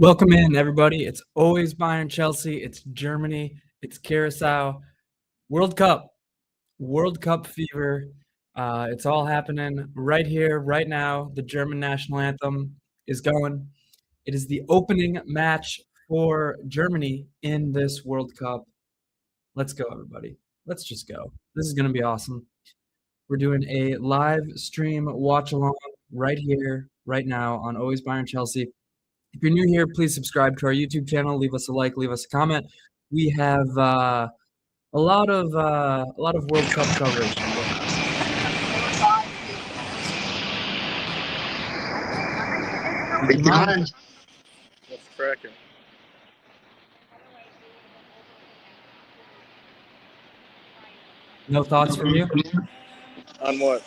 Welcome in, everybody. It's always Bayern Chelsea. It's Germany. It's Curaçao. World Cup. World Cup fever. It's all happening right here, right now. The German national anthem is going. It is the opening match for Germany in this World Cup. Let's go, everybody. Let's just go. This is going to be awesome. We're doing a live stream watch along right here, right now on Always Bayern Chelsea. If you're new here, please subscribe to our YouTube channel. Leave us a like, leave us a comment. We have a lot of World Cup coverage. What's cracking? No thoughts from you? On what?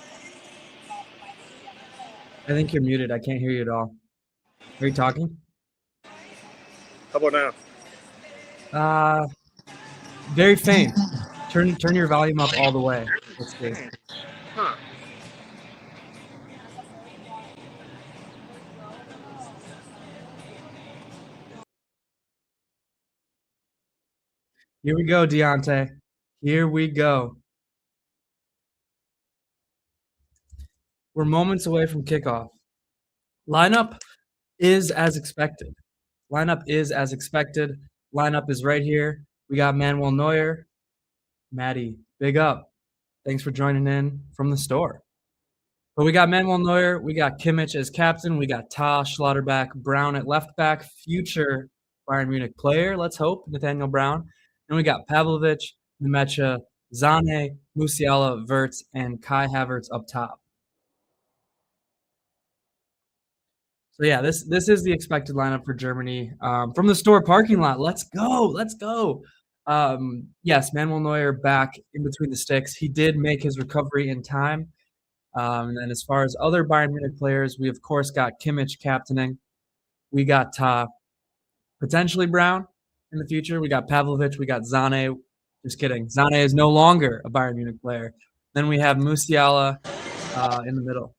I think you're muted. I can't hear you at all. Are you talking? How about now? Very faint. Turn your volume up all the way. Let's see. Huh. Here we go, Deontay. Here we go. We're moments away from kickoff. Lineup is as expected. Lineup is right here. We got Manuel Neuer. Maddie, big up. Thanks for joining in from the store. But we got Manuel Neuer. We got Kimmich as captain. We got Ta, Schlotterbeck, Brown at left back, future Bayern Munich player, let's hope, Nathaniel Brown. And we got Pavlovic, Nemecha, Zane, Musiala, Wirtz, and Kai Havertz up top. So yeah, this is the expected lineup for Germany from the store parking lot. Let's go, let's go. Yes, Manuel Neuer back in between the sticks. He did make his recovery in time. And then as far as other Bayern Munich players, we of course got Kimmich captaining. We got Ta, potentially Brown in the future. We got Pavlovic. We got Zane. Just kidding. Zane is no longer a Bayern Munich player. Then we have Musiala in the middle.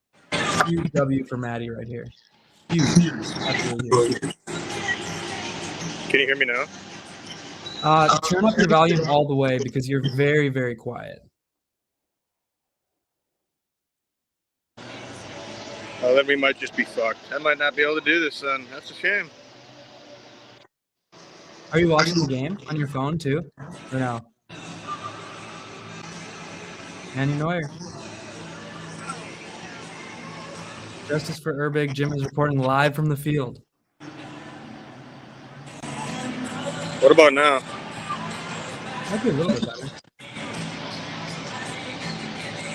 Huge W for Maddie right here. Huge. Absolutely huge. Can you hear me now? Turn up your volume all the way because you're very, very quiet. Then we might just be fucked. I might not be able to do this then. That's a shame. Are you watching the game on your phone too? Or no? Manny Neuer. Justice for Erbig. Jim is reporting live from the field. What about now? Might be a little bit better.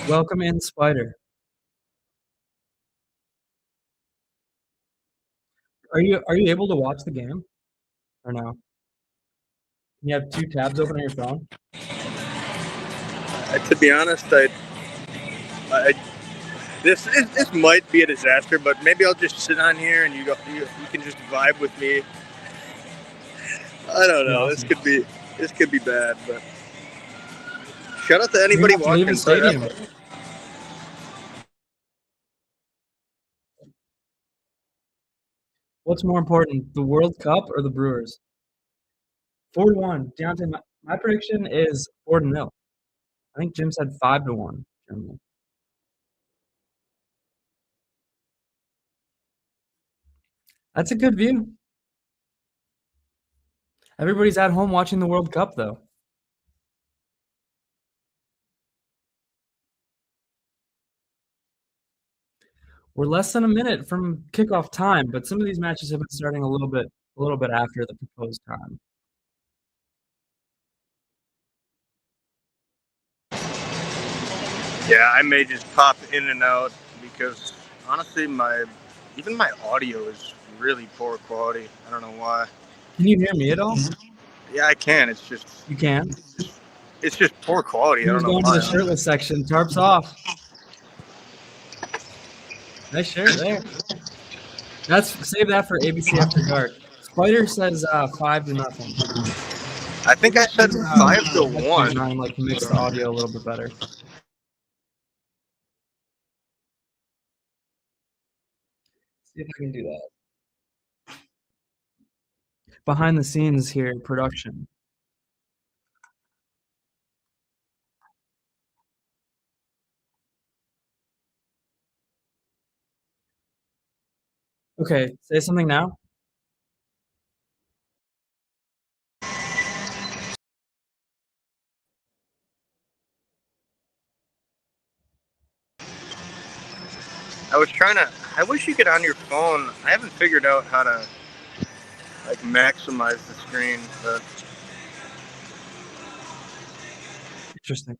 Welcome in, Spider. Are you able to watch the game or no? You have two tabs open on your phone? To be honest, this might be a disaster, but maybe I'll just sit on here and you can just vibe with me. I don't know. Awesome. This could be bad, but shout out to anybody watching. Leave the stadium. What's more important, the World Cup or the Brewers? 4-1. Deontay, my prediction is 4-0. I think Jim said 5-1. Germany. That's a good view. Everybody's at home watching the World Cup, though. We're less than a minute from kickoff time, but some of these matches have been starting a little bit after the proposed time. Yeah, I may just pop in and out because honestly, even my audio is really poor quality. I don't know why. Can you hear me at all? Yeah, I can. It's just you can. It's just poor quality. Who's I don't know going why. to the shirtless section? Tarps off. Nice shirt there. Save that for ABC After Dark. Spider says 5-0. I think I said 5-1. Trying to like mix the audio a little bit better. See if I can do that. behind the scenes here production. Okay, say something now. I wish you could on your phone. I haven't figured out how to like maximize the screen, but Interesting.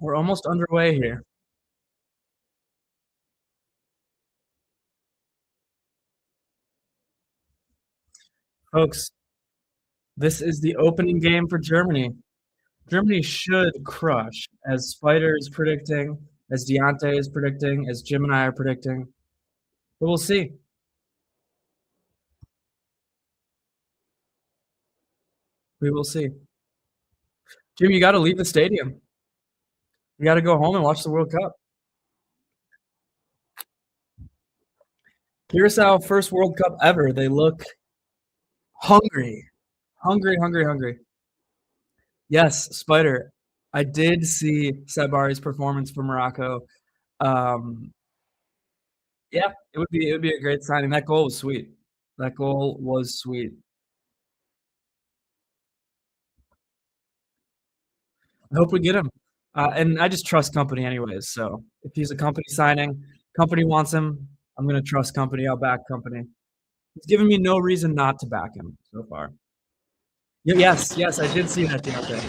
We're almost underway here. Folks, this is the opening game for Germany. Germany should crush, as Spider is predicting, as Deontay is predicting, as Jim and I are predicting. But we'll see. We will see. Jim, you got to leave the stadium. You got to go home and watch the World Cup. Curaçao, first World Cup ever. They look hungry. Hungry. Yes, Spider. I did see Sabari's performance for Morocco. Yeah, it would be a great signing. That goal was sweet. That goal was sweet. I hope we get him. And I just trust company anyways. So if he's a company signing, company wants him, I'm going to trust company. I'll back company. He's given me no reason not to back him so far. Yes, I did see that, Deontay.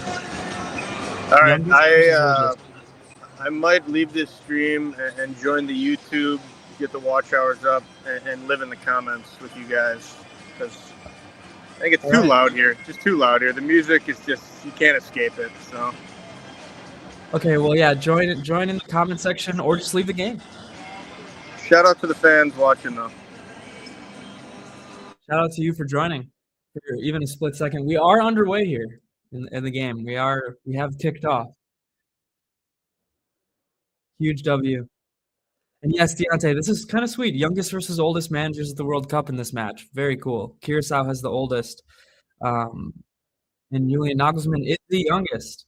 all right, I might leave this stream and join the YouTube, get the watch hours up, and live in the comments with you guys because I think it's too loud here. Just too loud here. The music is just, you can't escape it. So. Okay, well, yeah, join in the comment section or just leave the game. Shout out to the fans watching, though. Shout out to you for joining for even a split second. We are underway here in the game. We have kicked off. Huge W. And yes, Deontay, this is kind of sweet. Youngest versus oldest managers at the World Cup in this match. Very cool. Curaçao has the oldest. And Julian Nagelsmann is the youngest.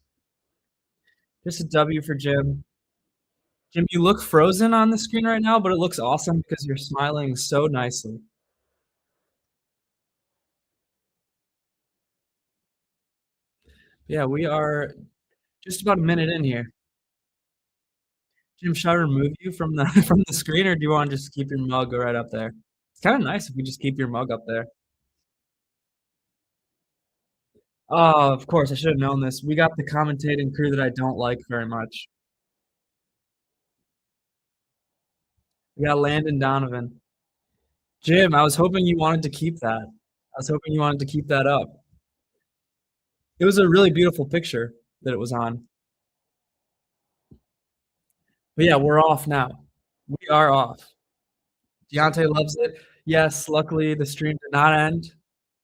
Just a W for Jim. Jim, you look frozen on the screen right now, but it looks awesome because you're smiling so nicely. Yeah, we are just about a minute in here. Jim, should I remove you from the from the screen, or do you want to just keep your mug right up there? It's kind of nice if we just keep your mug up there. Oh, of course, I should have known this. We got the commentating crew that I don't like very much. We got Landon Donovan. Jim, I was hoping you wanted to keep that. I was hoping you wanted to keep that up. It was a really beautiful picture that it was on. But yeah, we're off now. We are off. Deontay loves it. Yes, luckily the stream did not end.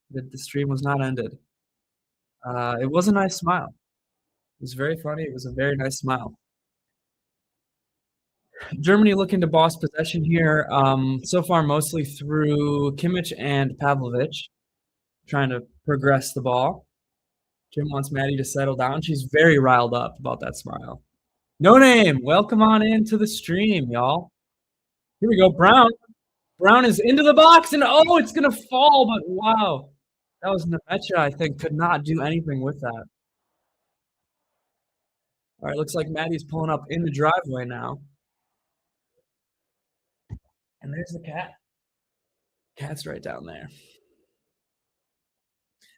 The stream was not ended. It was a nice smile. It was very funny. It was a very nice smile. Germany looking to boss possession here. So far, mostly through Kimmich and Pavlovic, trying to progress the ball. Jim wants Maddie to settle down. She's very riled up about that smile. No Name, welcome on into the stream, y'all. Here we go. Brown. Brown is into the box, and oh, it's going to fall, but wow. That was Nemecha, I think, could not do anything with that. All right, looks like Maddie's pulling up in the driveway now. And there's the cat. Cat's right down there.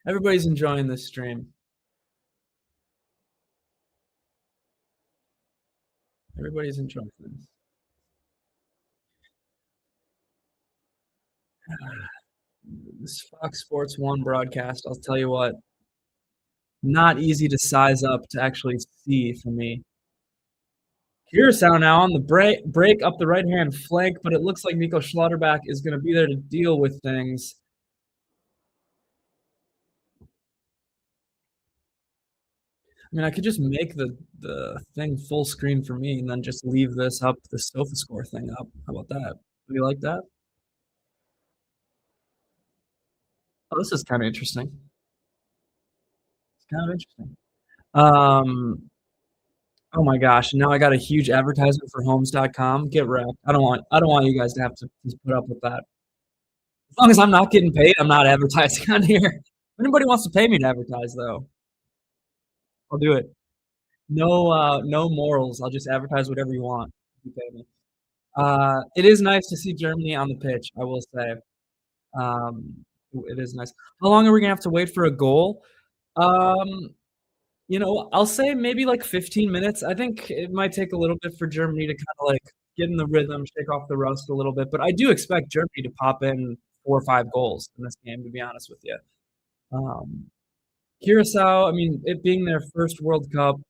Everybody's enjoying this stream. Everybody's enjoying this. This Fox Sports 1 broadcast, I'll tell you what, not easy to size up to actually see for me. Curaçao now on the break up the right-hand flank, but it looks like Nico Schlotterbeck is going to be there to deal with things. mean, I could just make the thing full screen for me and then just leave this up, the SofaScore thing up. How about that? Do you like that? Oh, this is kind of interesting. It's kind of interesting. Oh my gosh, now I got a huge advertisement for homes.com. Get wrecked. I don't want you guys to have to put up with that. As long as I'm not getting paid, I'm not advertising on here. If anybody wants to pay me to advertise though, I'll do it. No morals. I'll just advertise whatever you want. You pay me. It is nice to see Germany on the pitch, I will say. It is nice. How long are we gonna have to wait for a goal? I'll say maybe like 15 minutes. I think it might take a little bit for Germany to kind of like get in the rhythm, shake off the rust a little bit. But I do expect Germany to pop in 4 or 5 goals in this game, to be honest with you. Curaçao, I mean, it being their first World Cup,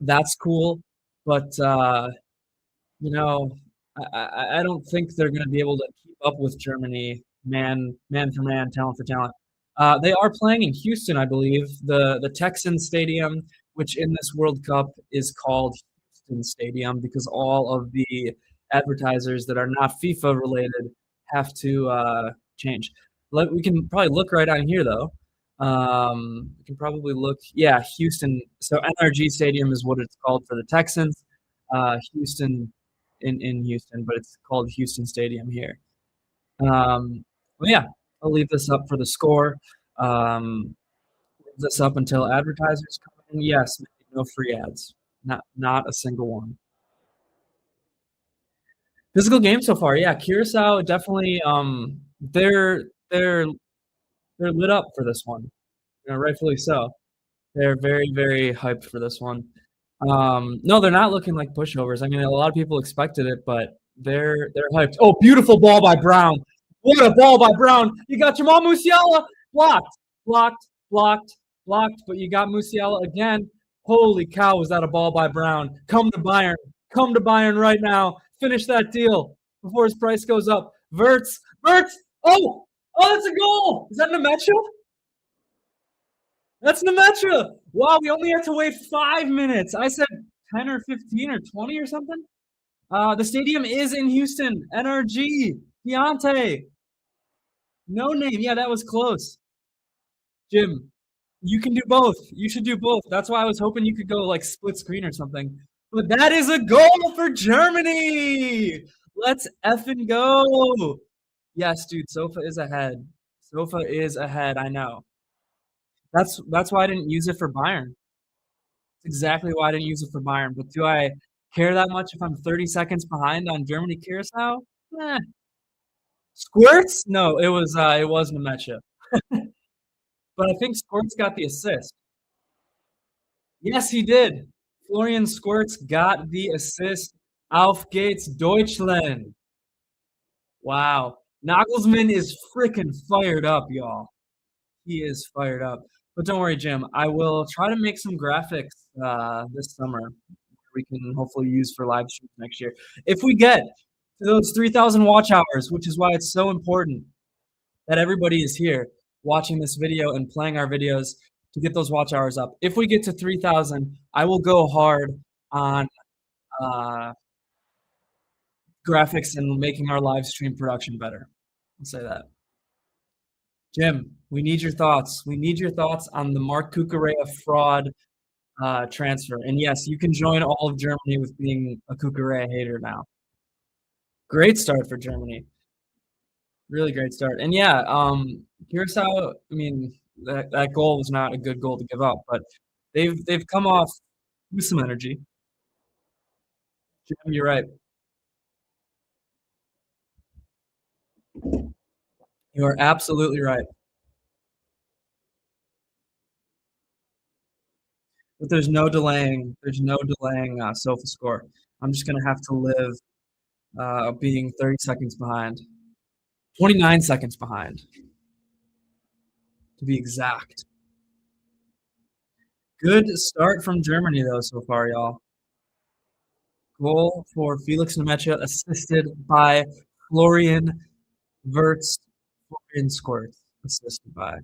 that's cool. But you know, I don't think they're going to be able to keep up with Germany, man for man, talent for talent. They are playing in Houston, I believe, the Texan Stadium, which in this World Cup is called Houston Stadium because all of the advertisers that are not FIFA related have to change. We can probably look right on here, though. We can probably look, yeah, Houston. So NRG Stadium is what it's called for the Texans. Houston in Houston, but it's called Houston Stadium here. Well, yeah, I'll leave this up for the score. Leave this up until advertisers come in. Yes, no free ads. Not a single one. Physical game so far, yeah. Curaçao definitely they're lit up for this one. Rightfully so. They're very, very hyped for this one. No, they're not looking like pushovers. I mean, a lot of people expected it, but they're hyped. Oh, beautiful ball by Brown. What a ball by Brown. You got Jamal Musiala. Blocked, but you got Musiala again. Holy cow, was that a ball by Brown. Come to Bayern. Come to Bayern right now. Finish that deal before his price goes up. Wirtz. Oh, that's a goal. Is that Nemecha? That's Nemecha. Wow, we only had to wait 5 minutes. I said 10 or 15 or 20 or something. The stadium is in Houston. NRG. Deontay. No name. Yeah, that was close. Jim, you can do both. You should do both. That's why I was hoping you could go like split screen or something. But that is a goal for Germany. Let's effing go. Yes, dude, Sofa is ahead. Sofa is ahead, I know. That's why I didn't use it for Bayern. That's exactly why I didn't use it for Bayern. But do I care that much if I'm 30 seconds behind on Germany Curaçao? Eh. Squirts? No, it was Nemecha. But I think Squirts got the assist. Yes, he did. Florian Squirts got the assist. Auf geht's Deutschland. Wow. Nagelsmann is freaking fired up, y'all. He is fired up. But don't worry, Jim. I will try to make some graphics this summer we can hopefully use for live streams next year. If we get to those 3,000 watch hours, which is why it's so important that everybody is here watching this video and playing our videos to get those watch hours up. If we get to 3,000, I will go hard on graphics and making our live stream production better. I'll say that. Jim, we need your thoughts. We need your thoughts on the Mark Cucurella fraud transfer. And yes, you can join all of Germany with being a Cucurella hater now. Great start for Germany. Really great start. And yeah, Curaçao, I mean, that goal was not a good goal to give up, but they've come off with some energy. Jim, you're right. You are absolutely right. But there's no delaying SofaScore. I'm just gonna have to live being 30 seconds behind. 29 seconds behind, to be exact. Good start from Germany, though, so far, y'all. Goal for Felix Nemecha, assisted by Florian Wirtz. Florian Squirts, assisted by.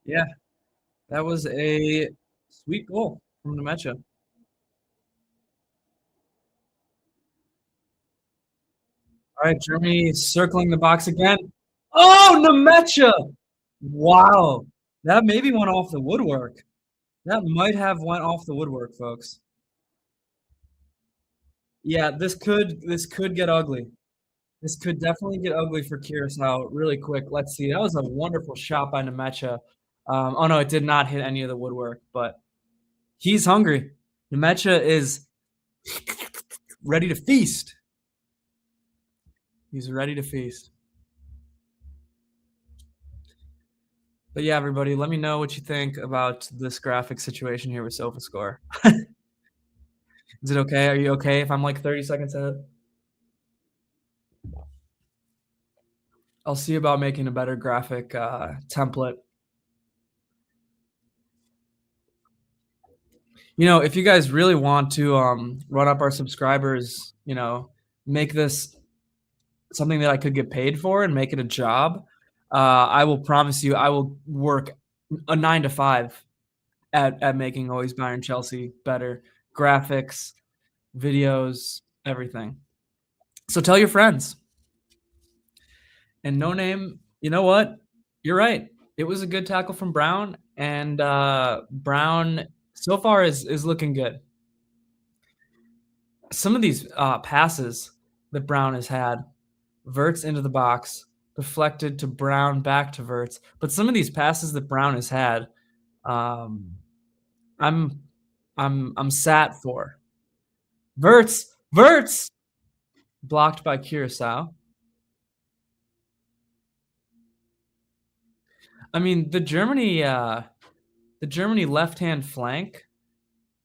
Yeah, that was a sweet goal from Nemecha. All right, Germany circling the box again. Oh, Nemecha! Wow, that maybe went off the woodwork. That might have went off the woodwork, folks. Yeah, this could get ugly. This could definitely get ugly for Curaçao really quick. Let's see. That was a wonderful shot by Nemecha. Oh no, it did not hit any of the woodwork, but he's hungry. Nemecha is ready to feast. He's ready to feast. But yeah, everybody, let me know what you think about this graphic situation here with SofaScore. Is it okay? Are you okay if I'm like 30 seconds ahead? I'll see about making a better graphic template. You know, if you guys really want to run up our subscribers, you know, make this something that I could get paid for and make it a job, I will promise you I will work a 9 to 5 at making Always Bayern Chelsea better. Graphics, videos, everything. So tell your friends. And No Name, you know what? You're right. It was a good tackle from Brown, and Brown so far is looking good. Some of these passes that Brown has had, Verts into the box, deflected to Brown, back to Verts. But some of these passes that Brown has had, I'm sat for. Verts blocked by Curaçao. I mean, the Germany left-hand flank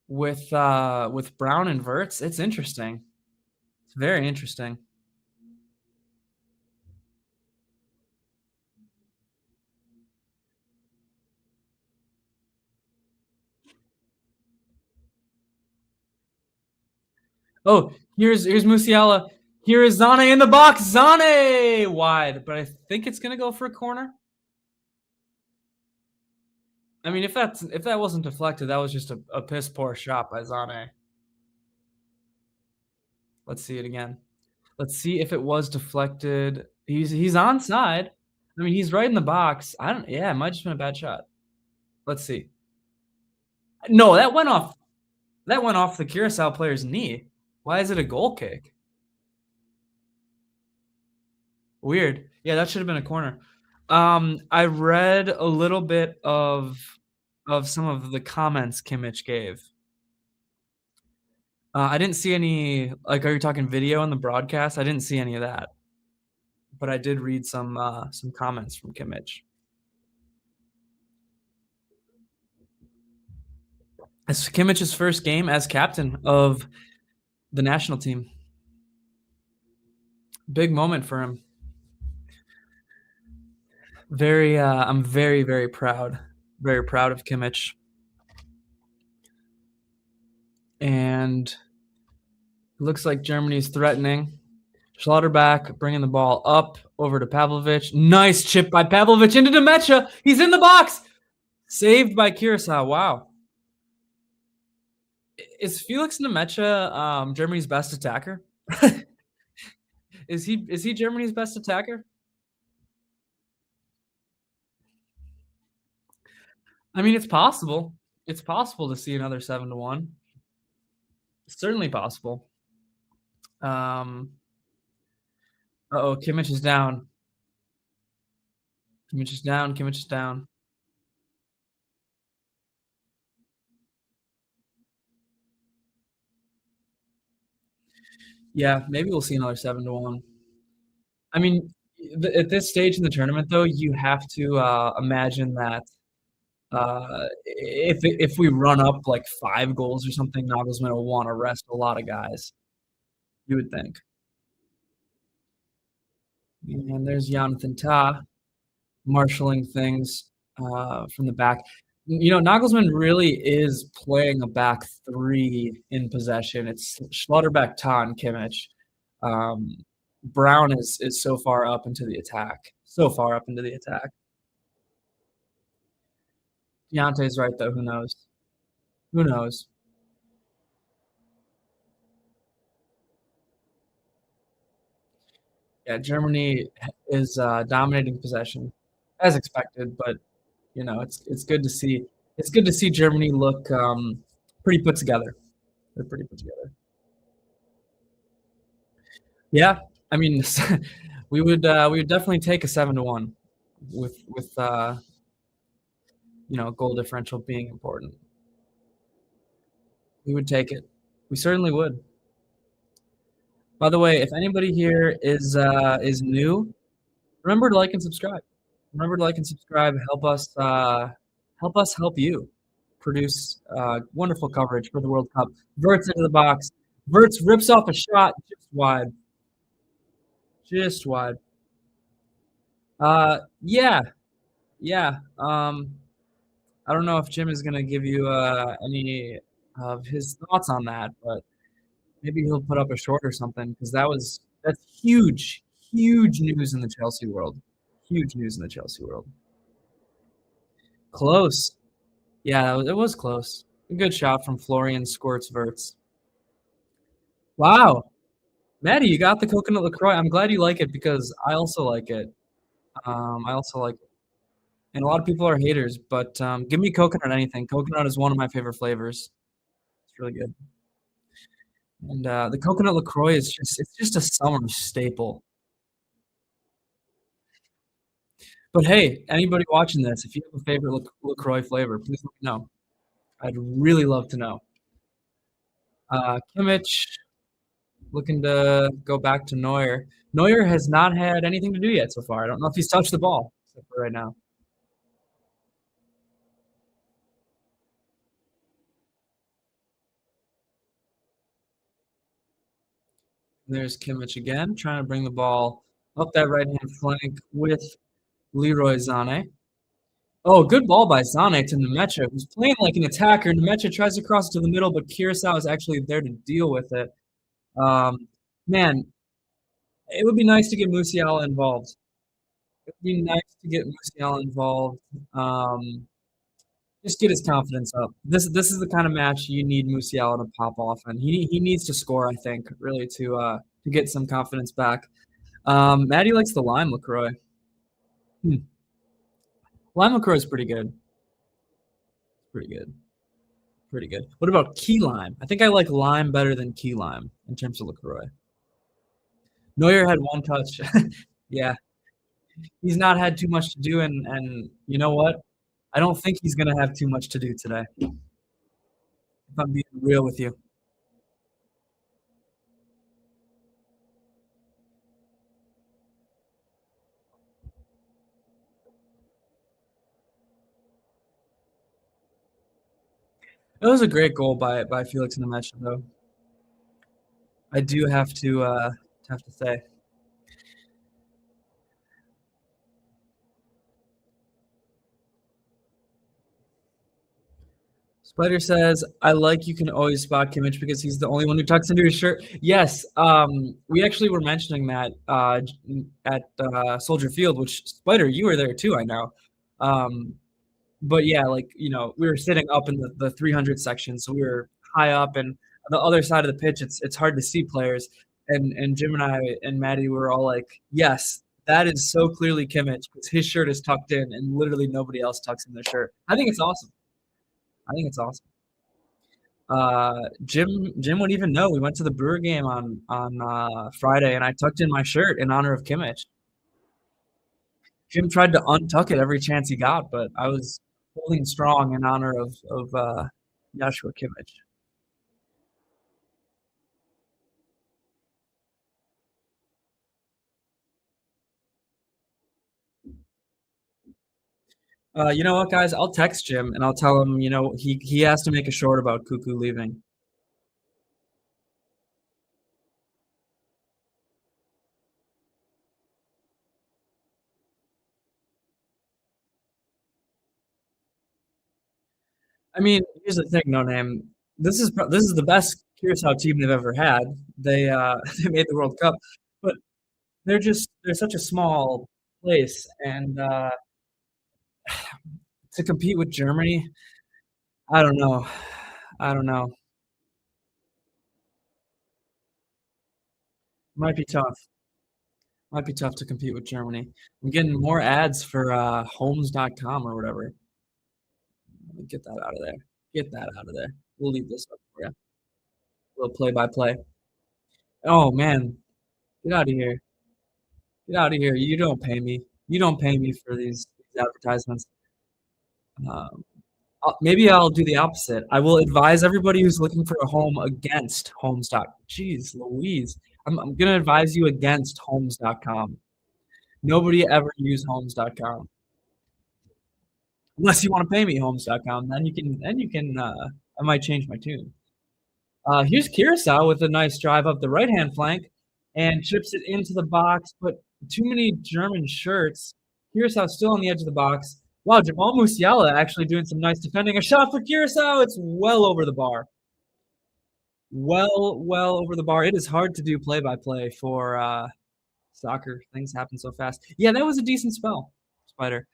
with Brown and Verts, it's interesting. It's very interesting. Oh, here's Musiala. Here is Zane in the box. Zane wide, but I think it's gonna go for a corner. I mean, if that wasn't deflected, that was just a piss poor shot by Zane. Let's see it again. Let's see if it was deflected. He's onside. I mean, he's right in the box. Yeah, it might just been a bad shot. Let's see. No, that went off the Curaçao player's knee. Why is it a goal kick? Weird. Yeah, that should have been a corner. I read a little bit of some of the comments Kimmich gave. I didn't see any. Like, are you talking video on the broadcast? I didn't see any of that, but I did read some comments from Kimmich. It's Kimmich's first game as captain of the national team. Big moment for him. I'm very, very proud. Very proud of Kimmich. And it looks like Germany's threatening. Schlotterbeck bringing the ball up over to Pavlovic. Nice chip by Pavlovic into Nemecha. He's in the box. Saved by Curaçao. Wow. Is Felix Nemecha Germany's best attacker? Is he Germany's best attacker? I mean, it's possible. It's possible to see another 7-1. It's certainly possible. Uh-oh, Kimmich is down. Kimmich is down. Kimmich is down. Yeah, maybe we'll see another 7-1. I mean, at this stage in the tournament, though, you have to imagine that if we run up like 5 goals or something, Nagelsmann will want to rest a lot of guys. You would think. And there's Jonathan Tah marshaling things from the back. You know, Nagelsmann really is playing a back 3 in possession. It's Schlotterbeck, Tah, and Kimmich. Brown is so far up into the attack. So far up into the attack. Deontay's right, though. Who knows? Who knows? Yeah, Germany is dominating possession, as expected. But it's good to see. It's good to see Germany look pretty put together. They're pretty put together. Yeah, I mean, we would definitely take a 7-1 with goal differential being important. We would take it. We certainly would. By the way, if anybody here is new, remember to like and subscribe. Remember to like and subscribe. Help us help you produce wonderful coverage for the World Cup. Verts into the box. Verts rips off a shot just wide. Just wide. Yeah. I don't know if Jim is gonna give you any of his thoughts on that, but maybe he'll put up a short or something because that's huge news in the Chelsea world. Huge news in the Chelsea world. Close. Yeah, it was close. A good shot from Florian Squirts Verts. Wow. Maddie, you got the coconut LaCroix. I'm glad you like it because I also like it. I also like it. And a lot of people are haters, but give me coconut anything. Coconut is one of my favorite flavors. It's really good. And the coconut LaCroix it's just a summer staple. But hey, anybody watching this, if you have a favorite LaCroix flavor, please let me know. I'd really love to know. Kimmich looking to go back to Neuer. Neuer has not had anything to do yet so far. I don't know if he's touched the ball except for right now. There's Kimmich again, trying to bring the ball up that right-hand flank with Leroy Sané. Oh, good ball by Sané to Nemecha, who's playing like an attacker. Nemecha tries to cross to the middle, but Curaçao is actually there to deal with it. Man, it would be nice to get Musiala involved. It would be nice to get Musiala involved. Just get his confidence up. This is the kind of match you need Musiala to pop off, and he needs to score. I think really to get some confidence back. Maddie likes the lime LaCroix. Lime LaCroix is pretty good. Pretty good. Pretty good. What about key lime? I think I like lime better than key lime in terms of LaCroix. Neuer had one touch. Yeah. He's not had too much to do, and you know what? I don't think he's going to have too much to do today. If I'm being real with you. It was a great goal by Felix Nemecha, though. I do have to say. Spider says, I like you can always spot Kimmich because he's the only one who tucks into his shirt. Yes, we actually were mentioning that at Soldier Field, which, Spider, you were there too, I know. But yeah, like, we were sitting up in the 300 section, so we were high up, and on the other side of the pitch, it's hard to see players. And Jim and I and Maddie were all like, yes, that is so clearly Kimmich because his shirt is tucked in, and literally nobody else tucks in their shirt. I think it's awesome. Jim would even know. We went to the Brewer game on Friday, and I tucked in my shirt in honor of Kimmich. Jim tried to untuck it every chance he got, but I was holding strong in honor of Joshua Kimmich. You know what, guys? I'll text Jim and I'll tell him, he has to make a short about Cuckoo leaving. I mean, here's the thing, No Name. This is the best Curaçao team they've ever had. They they made the World Cup, but they're such a small place, and to compete with Germany, I don't know. I don't know. Might be tough. Might be tough to compete with Germany. I'm getting more ads for homes.com or whatever. Let me get that out of there. Get that out of there. We'll leave this up for you. A little play-by-play. Oh, man. Get out of here. Get out of here. You don't pay me. You don't pay me for these advertisements. Maybe I'll do the opposite. I will advise everybody who's looking for a home against homes.com. Jeez Louise. I'm going to advise you against homes.com. Nobody ever use homes.com. Unless you want to pay me homes.com, then you can I might change my tune. Here's Curaçao with a nice drive up the right-hand flank and chips it into the box, but too many German shirts. Curaçao still on the edge of the box. Wow, Jamal Musiala actually doing some nice defending. A shot for Curaçao. It's well over the bar. Well over the bar. It is hard to do play-by-play for soccer. Things happen so fast. Yeah, that was a decent spell, Spider.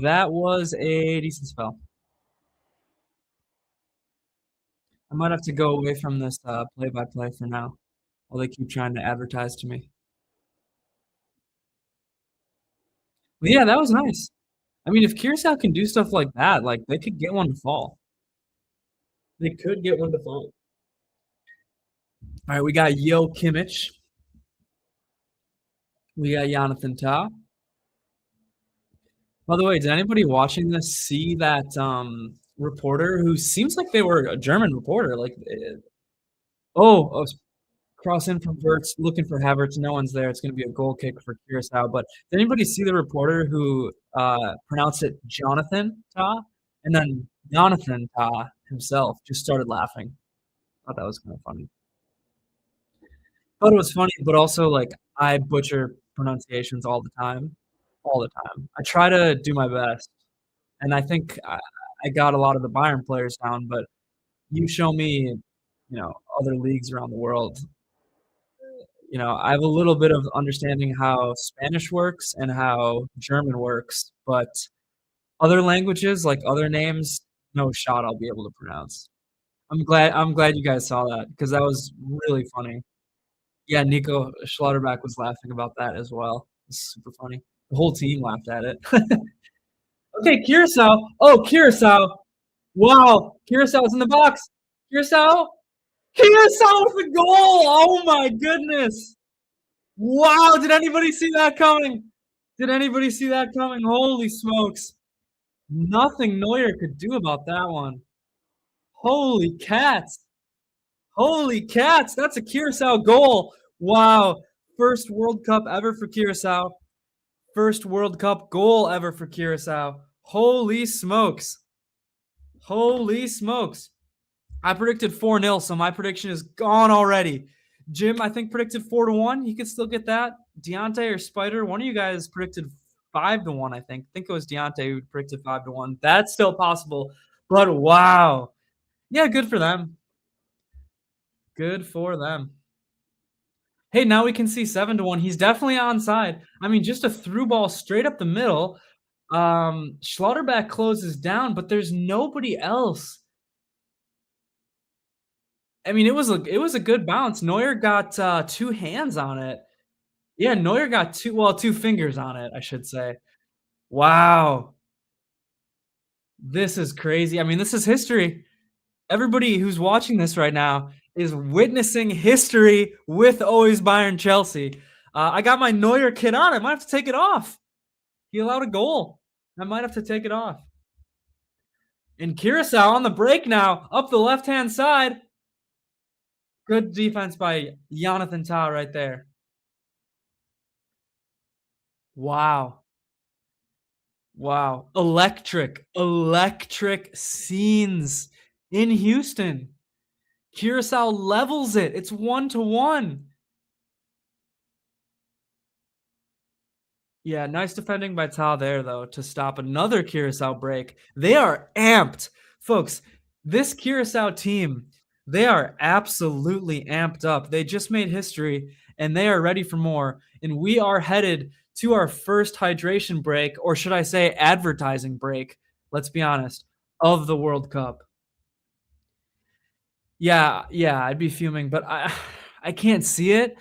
That was a decent spell. I might have to go away from this play-by-play for now while they keep trying to advertise to me. But yeah, that was nice. I mean, if Curaçao can do stuff like that, like, they could get one to fall. They could get one to fall. All right, we got Yo Kimmich. We got Jonathan Tah. By the way, did anybody watching this see that reporter who seems like they were a German reporter? Like, cross in from Verts, looking for Havertz. No one's there. It's going to be a goal kick for Curaçao. But did anybody see the reporter who pronounced it Jonathan Tah? And then Jonathan Tah himself just started laughing. I thought that was kind of funny. Thought it was funny, but also, like, I butcher pronunciations all the time. All the time. I try to do my best. And I think I got a lot of the Bayern players down, but you show me, other leagues around the world. I have a little bit of understanding how Spanish works and how German works, but other languages, like other names, no shot I'll be able to pronounce. I'm glad you guys saw that because that was really funny. Yeah, Nico Schlotterbeck was laughing about that as well. It's super funny. The whole team laughed at it. Okay, Curaçao. Oh, Curaçao. Wow, Curaçao's in the box. Curaçao with the goal! Oh my goodness! Wow, did anybody see that coming? Holy smokes. Nothing Neuer could do about that one. Holy cats. That's a Curaçao goal. Wow. First World Cup ever for Curaçao. First World Cup goal ever for Curaçao. Holy smokes. I predicted 4-0, so my prediction is gone already. Jim, I think, predicted 4-1. He could still get that. Deontay or Spider, one of you guys predicted 5-1, I think. I think it was Deontay who predicted 5-1. That's still possible. But wow. Yeah, good for them. Hey, now we can see 7-1. He's definitely onside. I mean, just a through ball straight up the middle. Schlotterbeck closes down, but there's nobody else. I mean, it was a good bounce. Neuer got 2 hands on it. Yeah, Neuer got 2 fingers on it, I should say. Wow. This is crazy. I mean, this is history. Everybody who's watching this right now is witnessing history with Always Bayern Chelsea. I got my Neuer kit on. I might have to take it off. He allowed a goal. I might have to take it off. And Curaçao on the break now, up the left-hand side. Good defense by Jonathan Tah right there. Wow. Electric scenes in Houston. Curaçao levels it. It's 1-1. Yeah, nice defending by Tah there, though, to stop another Curaçao break. They are amped. Folks, this Curaçao team, they are absolutely amped up. They just made history, and they are ready for more. And we are headed to our first hydration break, or should I say advertising break, let's be honest, of the World Cup. Yeah, yeah, I'd be fuming, but I can't see it.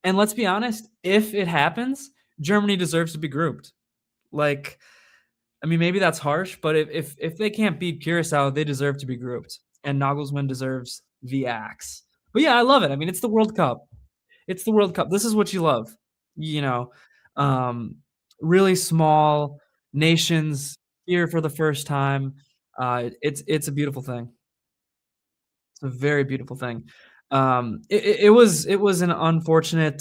And let's be honest, if it happens, Germany deserves to be grouped. Like, I mean, maybe that's harsh, but if they can't beat Curaçao, they deserve to be grouped, and Nagelsmann deserves the axe. But yeah, I love it. I mean, it's the World Cup. It's the World Cup. This is what you love, you know. Um, really small nations here for the first time. It's a beautiful thing. It's a very beautiful thing. It was an unfortunate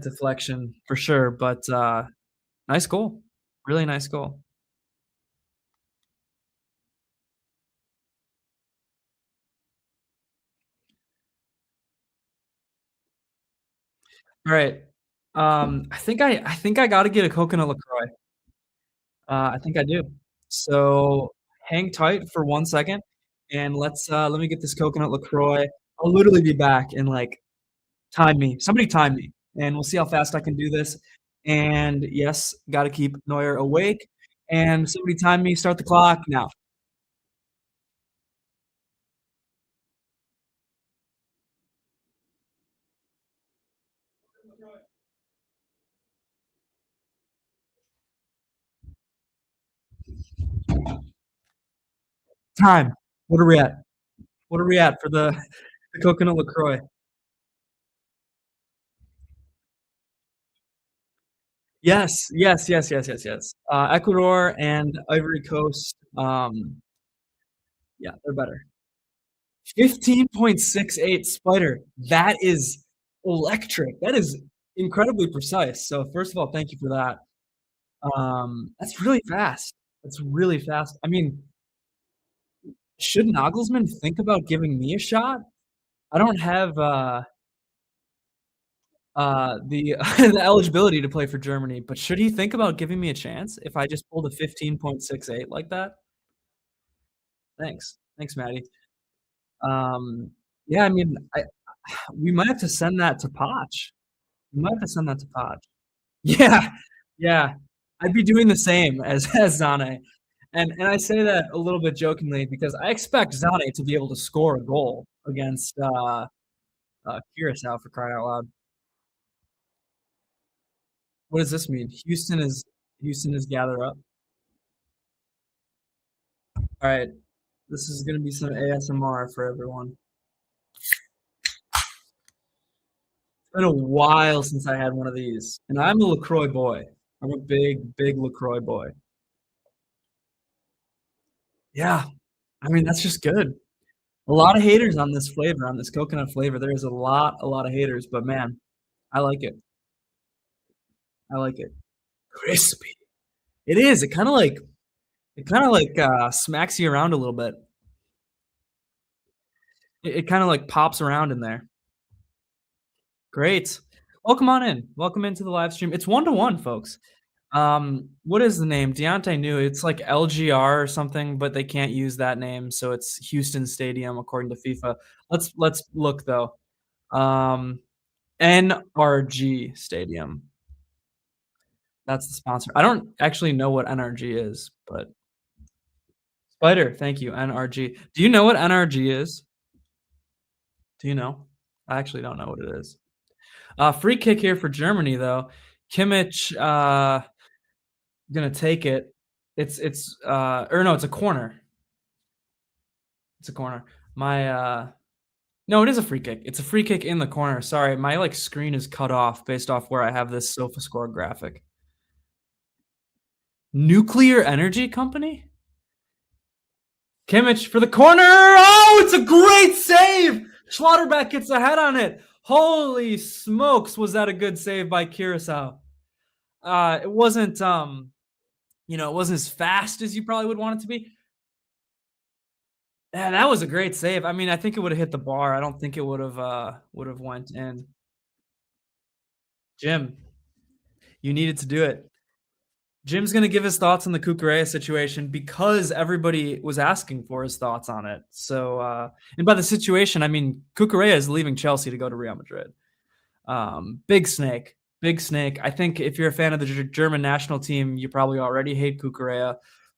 deflection for sure, but nice goal, really nice goal. All right, I think I gotta get a coconut LaCroix. I think I do. So hang tight for 1 second, and let me get this coconut LaCroix. I'll literally be back in like time me. Somebody time me, and we'll see how fast I can do this. And yes, gotta keep Neuer awake. And somebody time me. Start the clock now. Time. What are we at? What are we at for the coconut LaCroix? Yes, yes, yes, yes, yes, yes. Ecuador and Ivory Coast. Yeah, they're better. 15.68 spider. That is electric. That is incredibly precise. So first of all, thank you for that. That's really fast. That's really fast. I mean, should Nagelsmann think about giving me a shot? I don't have the the eligibility to play for Germany, but should he think about giving me a chance if I just pulled a 15.68 like that? Thanks. Thanks, Maddie. Um, yeah, I mean, we might have to send that to Poch. We might have to send that to Poch. Yeah, yeah. I'd be doing the same as Zane. And I say that a little bit jokingly because I expect Zane to be able to score a goal against Curaçao for crying out loud. What does this mean? Houston is gather up. All right, this is gonna be some ASMR for everyone. It's been a while since I had one of these, and I'm a LaCroix boy. I'm a big, big LaCroix boy. Yeah, I mean that's just good. A lot of haters on this flavor, on this coconut flavor. There's a lot of haters, but man, I like it. I like it. Crispy. It is. It kind of like smacks you around a little bit. It kind of like pops around in there. Great. Welcome on in. Welcome into the live stream. It's 1-1, folks. What is the name? Deontay knew it's like LGR or something, but they can't use that name, so it's Houston Stadium according to FIFA. Let's look though. Um, NRG Stadium. That's the sponsor. I don't actually know what NRG is, but Spider, thank you. NRG. Do you know what NRG is? Do you know? I actually don't know what it is. Free kick here for Germany though. Kimmich gonna take it. It's or no, it's a corner. It's a corner. My no, it is a free kick. It's a free kick in the corner. Sorry, my like screen is cut off based off where I have this SofaScore graphic. Nuclear Energy Company? Kimmich for the corner. Oh, it's a great save. Schlotterbeck gets a head on it. Holy smokes, was that a good save by Curaçao? It wasn't it wasn't as fast as you probably would want it to be. Yeah, that was a great save. I mean, I think it would have hit the bar. I don't think it would have went in. Jim, you needed to do it. Jim's going to give his thoughts on the Cucurella situation because everybody was asking for his thoughts on it. So, and by the situation, I mean Cucurella is leaving Chelsea to go to Real Madrid. Big snake. Big snake. I think if you're a fan of the German national team, you probably already hate Cucurella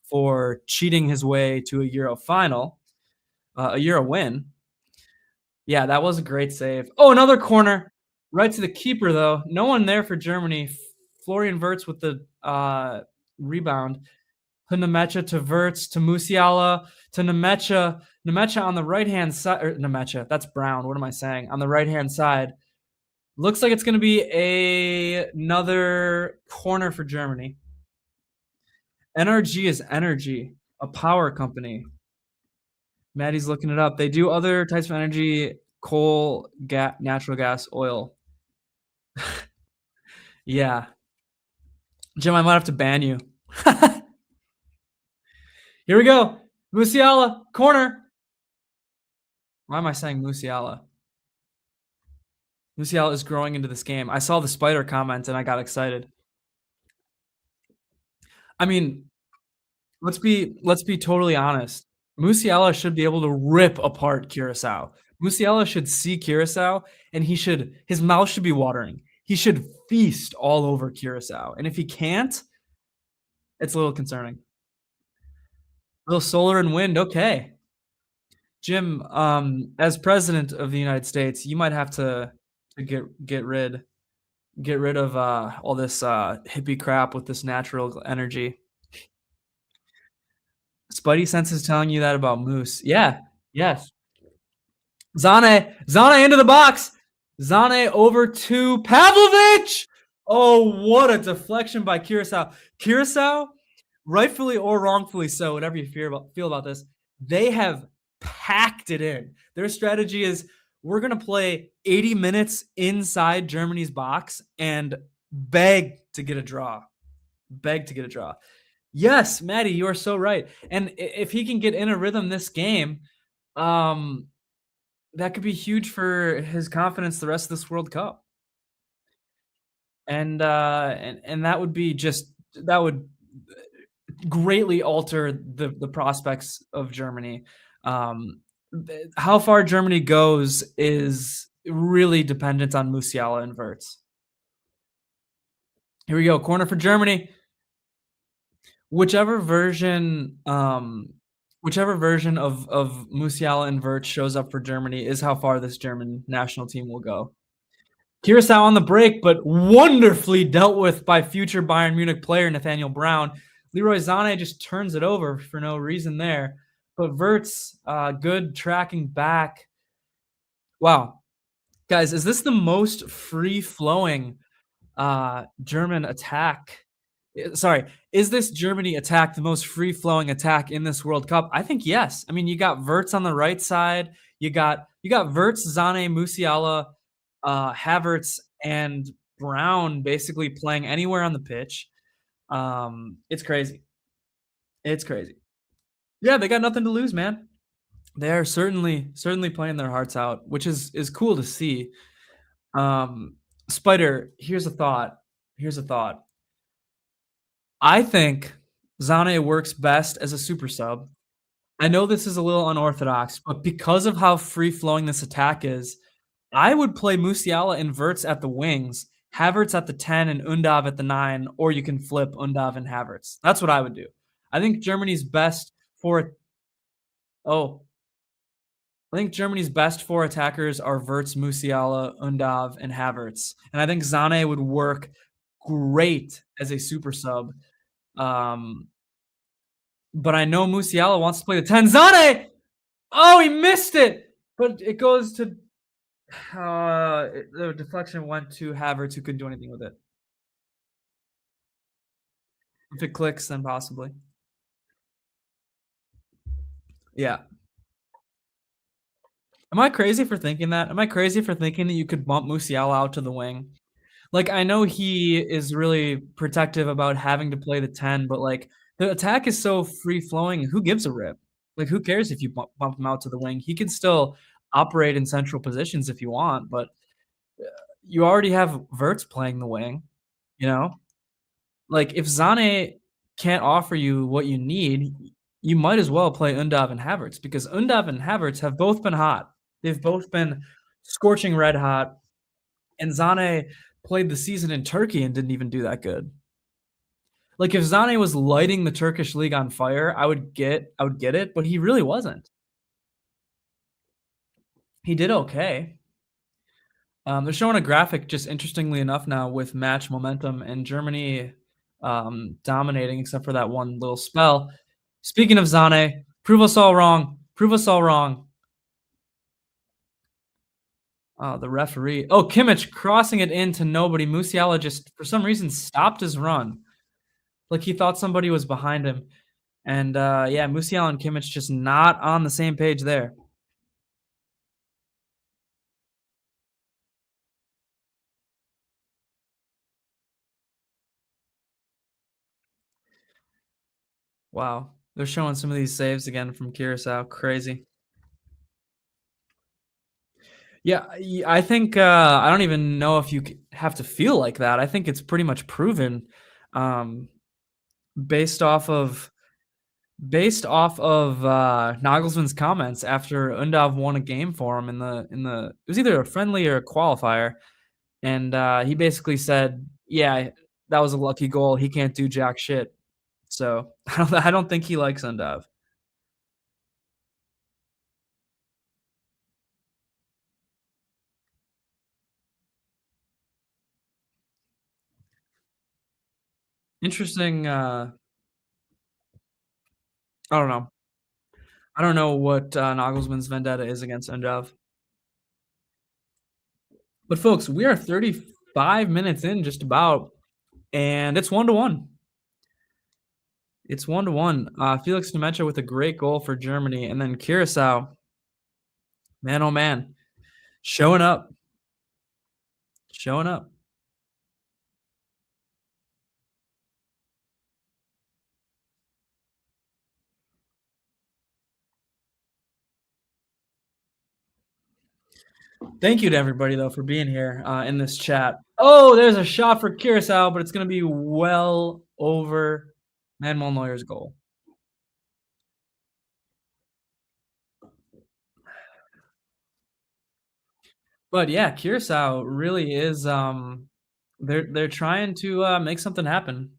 for cheating his way to a Euro final, a Euro win. Yeah, that was a great save. Oh, another corner. Right to the keeper, though. No one there for Germany. Florian Wirtz with the rebound. To Nemecha, to Wirtz, to Musiala, to Nemecha. Nemecha on the right-hand side. Or Nemecha, that's Brown. What am I saying? On the right-hand side. Looks like it's going to be another corner for Germany. NRG is energy, a power company. Maddie's looking it up. They do other types of energy, coal, natural gas, oil. Yeah. Jim, I might have to ban you. Here we go. Musiala, corner. Why am I saying Musiala? Musiala is growing into this game. I saw the spider comment and I got excited. I mean, let's be totally honest. Musiala should be able to rip apart Curaçao. Musiala should see Curaçao and his mouth should be watering. He should feast all over Curaçao. And if he can't, it's a little concerning. A little solar and wind, okay. Jim, as president of the United States, you might have to get rid of all this hippie crap with this natural energy. Spidey sense is telling you that about Moose. Yeah, yes. Zane into the box. Zane over to Pavlovic. Oh, what a deflection by Curaçao. Curaçao, rightfully or wrongfully so, whatever you feel about this, they have packed it in. Their strategy is we're going to play 80 minutes inside Germany's box and beg to get a draw. Beg to get a draw. Yes, Maddie, you are so right. And if he can get in a rhythm this game, that could be huge for his confidence the rest of this World Cup. And that would greatly alter the prospects of Germany. How far Germany goes is really dependent on Musiala and Wirtz. Here we go, corner for Germany. Whichever version of Musiala and Wirtz shows up for Germany is how far this German national team will go. Curaçao on the break, but wonderfully dealt with by future Bayern Munich player Nathaniel Brown. Leroy Sané just turns it over for no reason there. But Wirtz, good tracking back. Wow. Guys, is this the most free-flowing German attack? Sorry, is this Germany attack the most free-flowing attack in this World Cup? I think yes. I mean, you got Wirtz on the right side. You got Wirtz, Sané, Musiala, Havertz, and Brown basically playing anywhere on the pitch. It's crazy. It's crazy. Yeah, they got nothing to lose, man. They are certainly playing their hearts out, which is cool to see. Spider, here's a thought. I think Sané works best as a super sub. I know this is a little unorthodox, but because of how free-flowing this attack is, I would play Musiala and Wirtz at the wings, Havertz at the 10 and Undav at the 9, or you can flip Undav and Havertz. That's what I would do. I think Germany's best four attackers are Wirtz, Musiala, Undav, and Havertz. And I think Sané would work great as a super sub. But I know Musiala wants to play the 10. Sané! Oh, he missed it! But it goes to... the deflection went to Havertz, who couldn't do anything with it. If it clicks, then possibly. Yeah. Am I crazy for thinking that? Am I crazy for thinking that you could bump Musiala out to the wing? Like, I know he is really protective about having to play the 10, but, like, the attack is so free-flowing, who gives a rip? Like, who cares if you bump him out to the wing? He can still operate in central positions if you want, but you already have Wirtz playing the wing, you know? Like, if Sané can't offer you what you need, you might as well play Undav and Havertz, because Undav and Havertz have both been hot. They've both been scorching red hot. And Sané played the season in Turkey and didn't even do that good. Like if Zane was lighting the Turkish league on fire, I would get it, but he really wasn't. He did okay. They're showing a graphic, just interestingly enough now, with match momentum and Germany dominating, except for that one little spell. Speaking of Zane, prove us all wrong. Prove us all wrong. The referee. Oh, Kimmich crossing it into nobody. Musiala just, for some reason, stopped his run. Like he thought somebody was behind him. And yeah, Musiala and Kimmich just not on the same page there. Wow. They're showing some of these saves again from Curaçao. Crazy. Yeah, I think I don't even know if you have to feel like that. I think it's pretty much proven, based off of Nagelsmann's comments after Undav won a game for him in the it was either a friendly or a qualifier, and he basically said, "Yeah, that was a lucky goal. He can't do jack shit." So I don't think he likes Undav. Interesting. I don't know. I don't know what Nagelsmann's vendetta is against Undav. But folks, we are 35 minutes in just about, and it's 1-1. It's 1-1. Felix Nemecha with a great goal for Germany, and then Curaçao, man oh man, showing up. Showing up. Thank you to everybody, though, for being here in this chat. Oh, there's a shot for Curaçao, but it's going to be well over Manuel Neuer's goal. But yeah, Curaçao really is. They're trying to make something happen.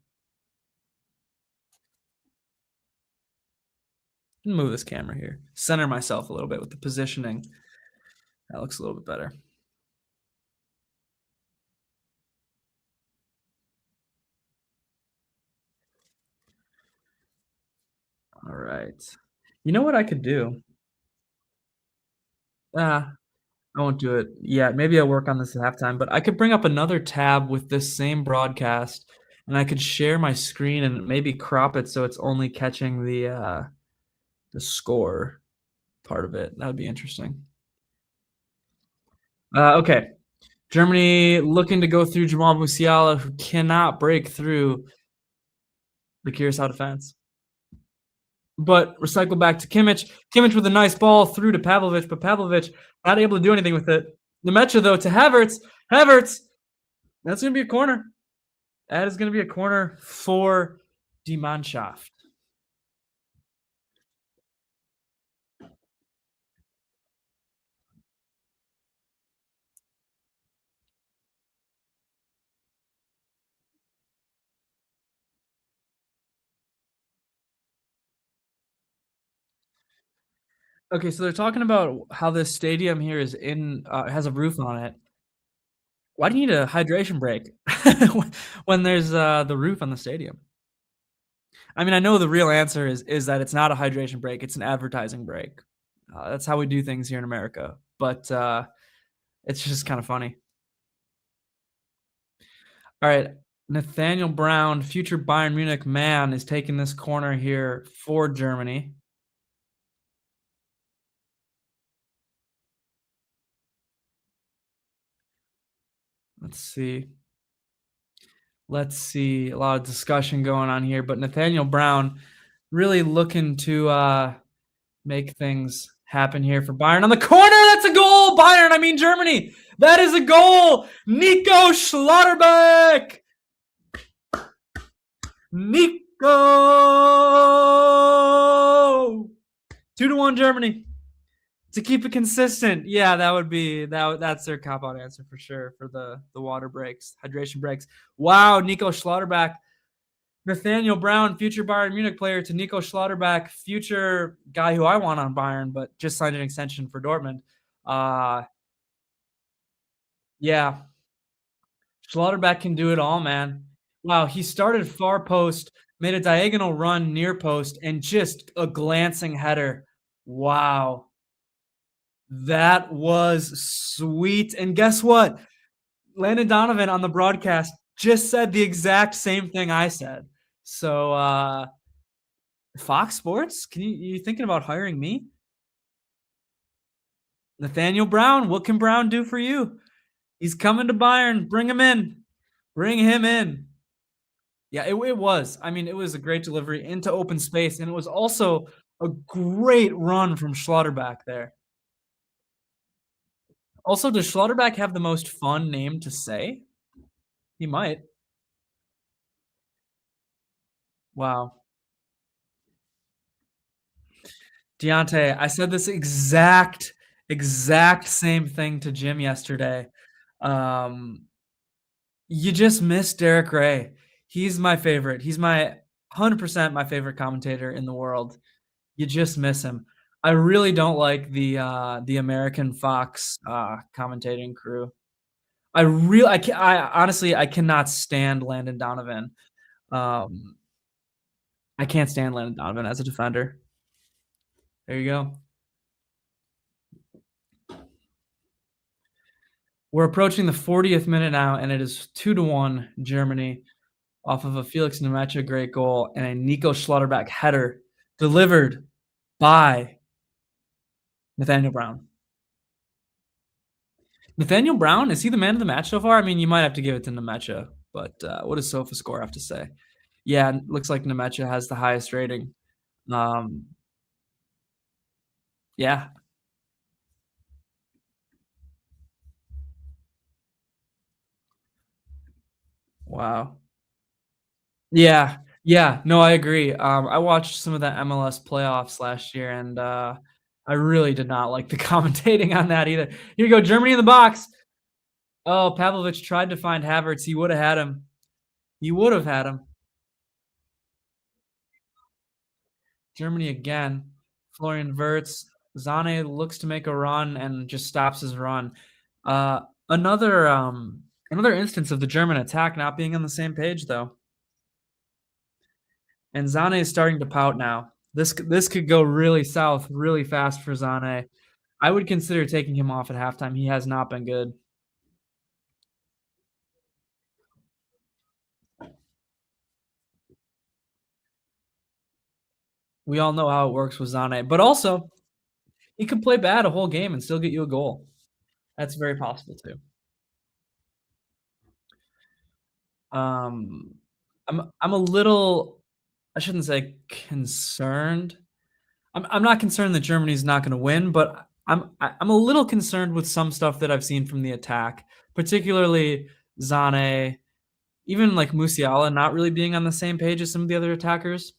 Move this camera here. Center myself a little bit with the positioning. That looks a little bit better. All right. You know what I could do? I won't do it yet. Maybe I'll work on this at halftime, but I could bring up another tab with this same broadcast, and I could share my screen and maybe crop it so it's only catching the score part of it. That would be interesting. Okay. Germany looking to go through Jamal Musiala, who cannot break through the Curaçao defense. But recycle back to Kimmich. Kimmich with a nice ball through to Pavlovic, but Pavlovic not able to do anything with it. Nemecha, though, to Havertz. Havertz! That's going to be a corner. That is going to be a corner for Die Mannschaft. Okay, so they're talking about how this stadium here is has a roof on it. Why do you need a hydration break when there's the roof on the stadium? I mean, I know the real answer is that it's not a hydration break; it's an advertising break. That's how we do things here in America. But it's just kind of funny. All right, Nathaniel Brown, future Bayern Munich man, is taking this corner here for Germany. Let's see. A lot of discussion going on here, but Nathaniel Brown really looking to make things happen here for Bayern on the corner. That's a goal. Bayern, I mean Germany. That is a goal. Nico Schlotterbeck. Nico. 2-1 Germany. To keep it consistent. Yeah, that would be that's their cop out answer for sure for the water breaks, hydration breaks. Wow, Nico Schlotterbeck. Nathaniel Brown, future Bayern Munich player, to Nico Schlotterbeck, future guy who I want on Bayern, but just signed an extension for Dortmund. Yeah, Schlotterbeck can do it all, man. Wow, he started far post, made a diagonal run near post, and just a glancing header. Wow. That was sweet. And guess what? Landon Donovan on the broadcast just said the exact same thing I said. So, Fox Sports, you thinking about hiring me? Nathaniel Brown, what can Brown do for you? He's coming to Bayern. Bring him in. Bring him in. Yeah, it was. I mean, it was a great delivery into open space, and it was also a great run from Schlotterbeck there. Also, does Schlotterbeck have the most fun name to say? He might. Wow. Deontay, I said this exact same thing to Jim yesterday. You just missed Derek Ray. He's my favorite. He's my 100% my favorite commentator in the world. You just miss him. I really don't like the American Fox commentating crew. I honestly I cannot stand Landon Donovan. I can't stand Landon Donovan as a defender. There you go. We're approaching the 40th minute now, and it is 2-1 Germany off of a Felix Nmecha great goal and a Nico Schlotterbeck header delivered by Nathaniel Brown. Nathaniel Brown, is he the man of the match so far? I mean, you might have to give it to Nmecha, but what does SofaScore have to say? Yeah, looks like Nmecha has the highest rating. Yeah. Wow. Yeah. Yeah. No, I agree. I watched some of the MLS playoffs last year, and I really did not like the commentating on that either. Here you go, Germany in the box. Oh, Pavlovic tried to find Havertz. He would have had him. He would have had him. Germany again. Florian Wirtz. Zane looks to make a run and just stops his run. Another instance of the German attack not being on the same page, though. And Zane is starting to pout now. This could go really south really fast for Zane. I would consider taking him off at halftime. He has not been good. We all know how it works with Zane, but also he could play bad a whole game and still get you a goal. That's very possible too. I'm a little, I shouldn't say concerned. I'm not concerned that Germany's not going to win, but I'm a little concerned with some stuff that I've seen from the attack, particularly Zane, even like Musiala not really being on the same page as some of the other attackers.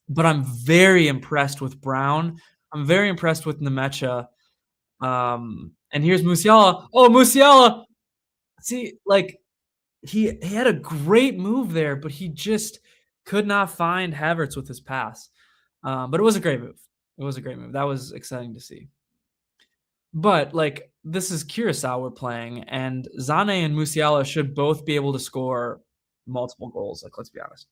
But I'm very impressed with Brown. I'm very impressed with Nmecha. And here's Musiala. Oh, Musiala! See, like he had a great move there, but he just could not find Havertz with his pass. But it was a great move. It was a great move. That was exciting to see. But like this is Curaçao we're playing, and Zane and Musiala should both be able to score multiple goals. Like, let's be honest.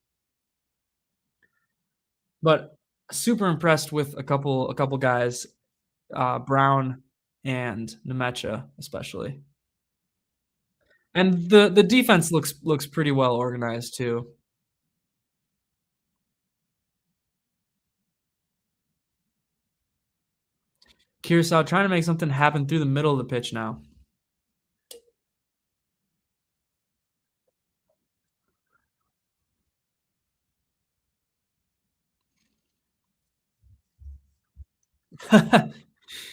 But super impressed with a couple guys, Brown and Nmecha especially. And the defense looks pretty well organized too. Curaçao trying to make something happen through the middle of the pitch now.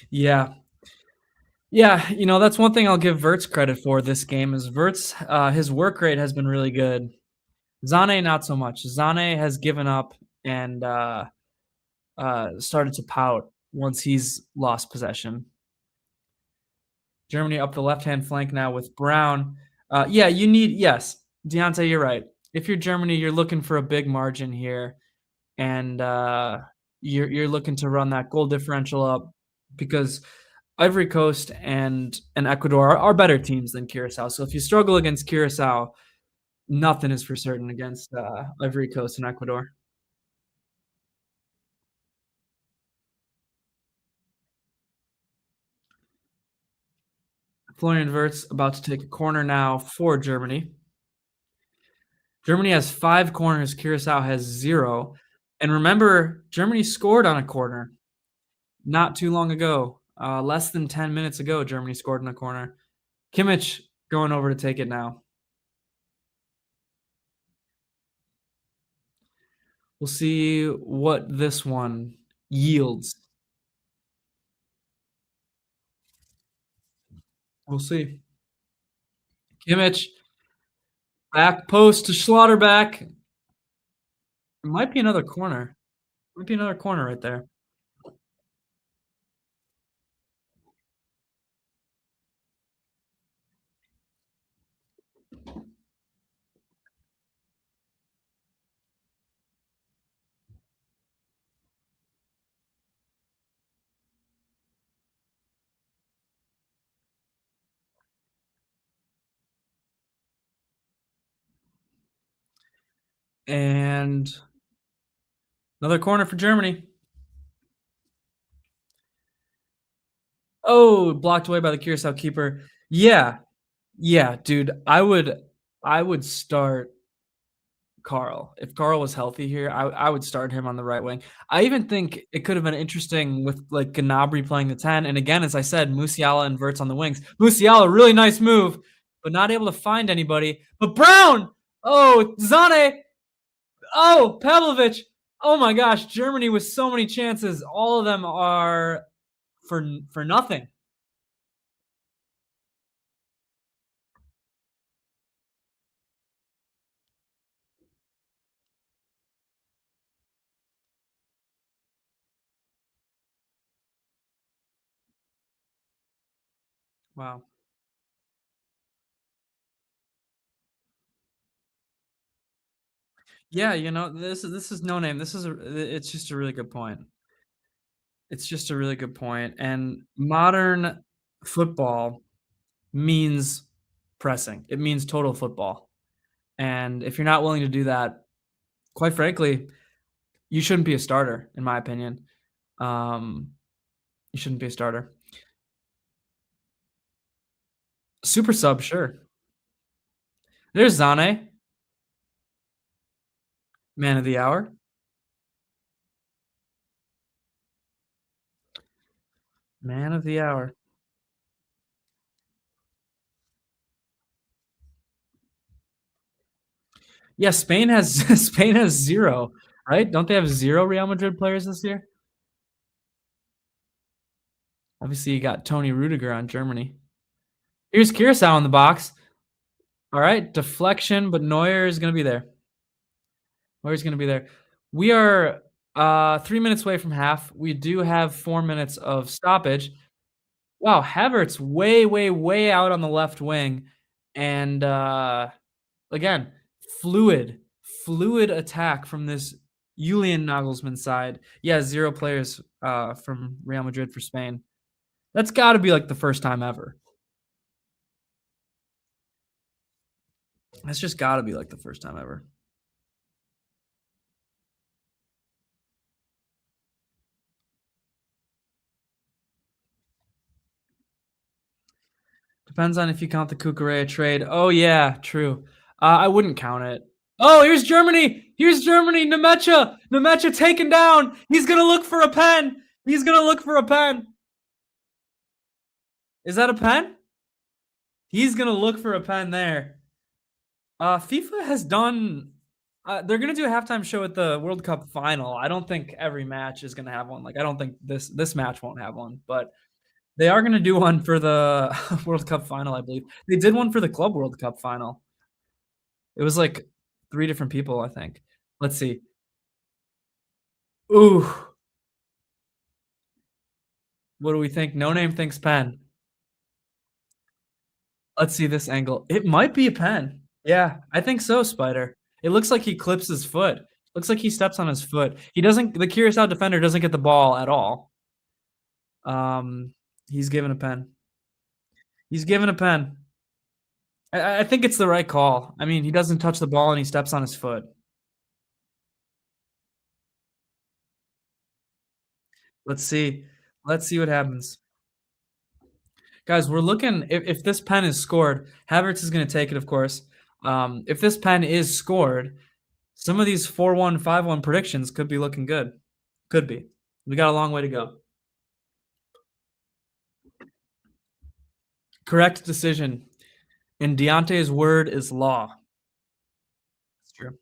Yeah. Yeah, you know, that's one thing I'll give Wirtz credit for this game is Wirtz, his work rate has been really good. Zane, not so much. Zane has given up and started to pout. once he's lost possession. Germany up the left-hand flank now with Brown. Yeah, you need yes, Deontay, you're right. If you're Germany, you're looking for a big margin here, and you're looking to run that goal differential up because Ivory Coast and Ecuador are better teams than Curaçao. So if you struggle against Curaçao, nothing is for certain against Ivory Coast and Ecuador. Florian Wirtz about to take a corner now for Germany. Germany has 5 corners, Curaçao has 0. And remember, Germany scored on a corner not too long ago. Less than 10 minutes ago, Germany scored in a corner. Kimmich going over to take it now. We'll see what this one yields. We'll see. Kimmich, back post to Schlotterbeck. It might be another corner. Might be another corner right there. And another corner for Germany. Oh, blocked away by the Curaçao keeper. Yeah. Yeah, dude. I would start Carl. If Carl was healthy here, I would start him on the right wing. I even think it could have been interesting with like Gnabry playing the 10. And again, as I said, Musiala and Wirtz on the wings. Musiala, really nice move, but not able to find anybody. But Brown! Oh, Zane! Oh, Pavlovic! Oh my gosh, Germany with so many chances. All of them are for nothing. Wow. Yeah, this is no name. It's just a really good point. It's just a really good point. And modern football means pressing. It means total football. And if you're not willing to do that, quite frankly, you shouldn't be a starter, in my opinion. Um, you shouldn't be a starter. Super sub, sure. There's Zane, man of the hour. Man of the hour. Yeah, Spain has Spain has 0, right? Don't they have 0 Real Madrid players this year? Obviously, you got Tony Rudiger on Germany. Here's Curaçao in the box. All right, deflection, but Neuer is going to be there. Neuer's going to be there. We are 3 minutes away from half. We do have 4 minutes of stoppage. Wow, Havertz way, way, way out on the left wing. And again, fluid attack from this Julian Nagelsmann side. Yeah, 0 players from Real Madrid for Spain. That's got to be like the first time ever. That's just got to be like the first time ever. Depends on if you count the Kukurea trade. Oh, yeah, true. I wouldn't count it. Oh, here's Germany. Here's Germany. Nemecha. Nemecha taken down. He's going to look for a pen. He's going to look for a pen. Is that a pen? He's going to look for a pen there. FIFA has done... they're going to do a halftime show at the World Cup final. I don't think every match is going to have one. Like, I don't think this match won't have one, but... They are going to do one for the World Cup final, I believe. They did one for the Club World Cup final. It was like 3 different people, I think. Let's see. Ooh. What do we think? No Name thinks pen. Let's see this angle. It might be a pen. Yeah, I think so, Spider. It looks like he clips his foot. Looks like he steps on his foot. He doesn't the Curaçao defender doesn't get the ball at all. Um, he's given a pen. He's given a pen. I think it's the right call. I mean, he doesn't touch the ball and he steps on his foot. Let's see. Let's see what happens. Guys, we're looking if this pen is scored, Havertz is gonna take it, of course. If this pen is scored, some of these 4-1, 5-1 predictions could be looking good. Could be. We got a long way to go. Correct decision. And Deontay's word is law. It's true.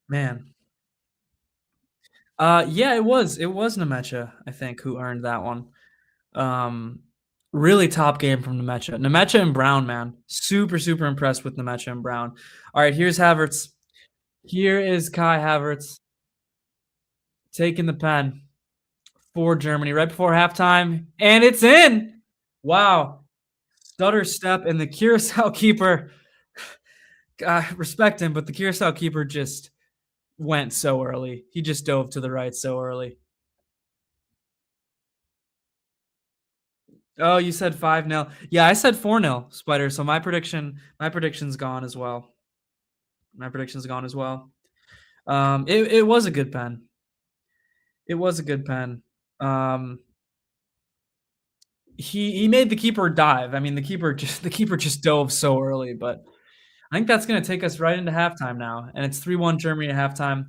Man. Yeah, it was. It was Nemecha, I think, who earned that one. Um, really top game from Nemecha. Nemecha and Brown, man. Super, super impressed with Nemecha and Brown. All right, here's Havertz. Here is Kai Havertz taking the pen for Germany right before halftime, and it's in. Wow. Stutter step, and the Curaçao keeper, respect him, but the Curaçao keeper just went so early. He just dove to the right so early. Oh, you said 5-0. Yeah, I said 4-0, Spider. So my prediction's gone as well. My prediction's gone as well. It was a good pen. It was a good pen. Um, he made the keeper dive. I mean, the keeper just dove so early, but I think that's gonna take us right into halftime now, and it's 3-1 Germany at halftime.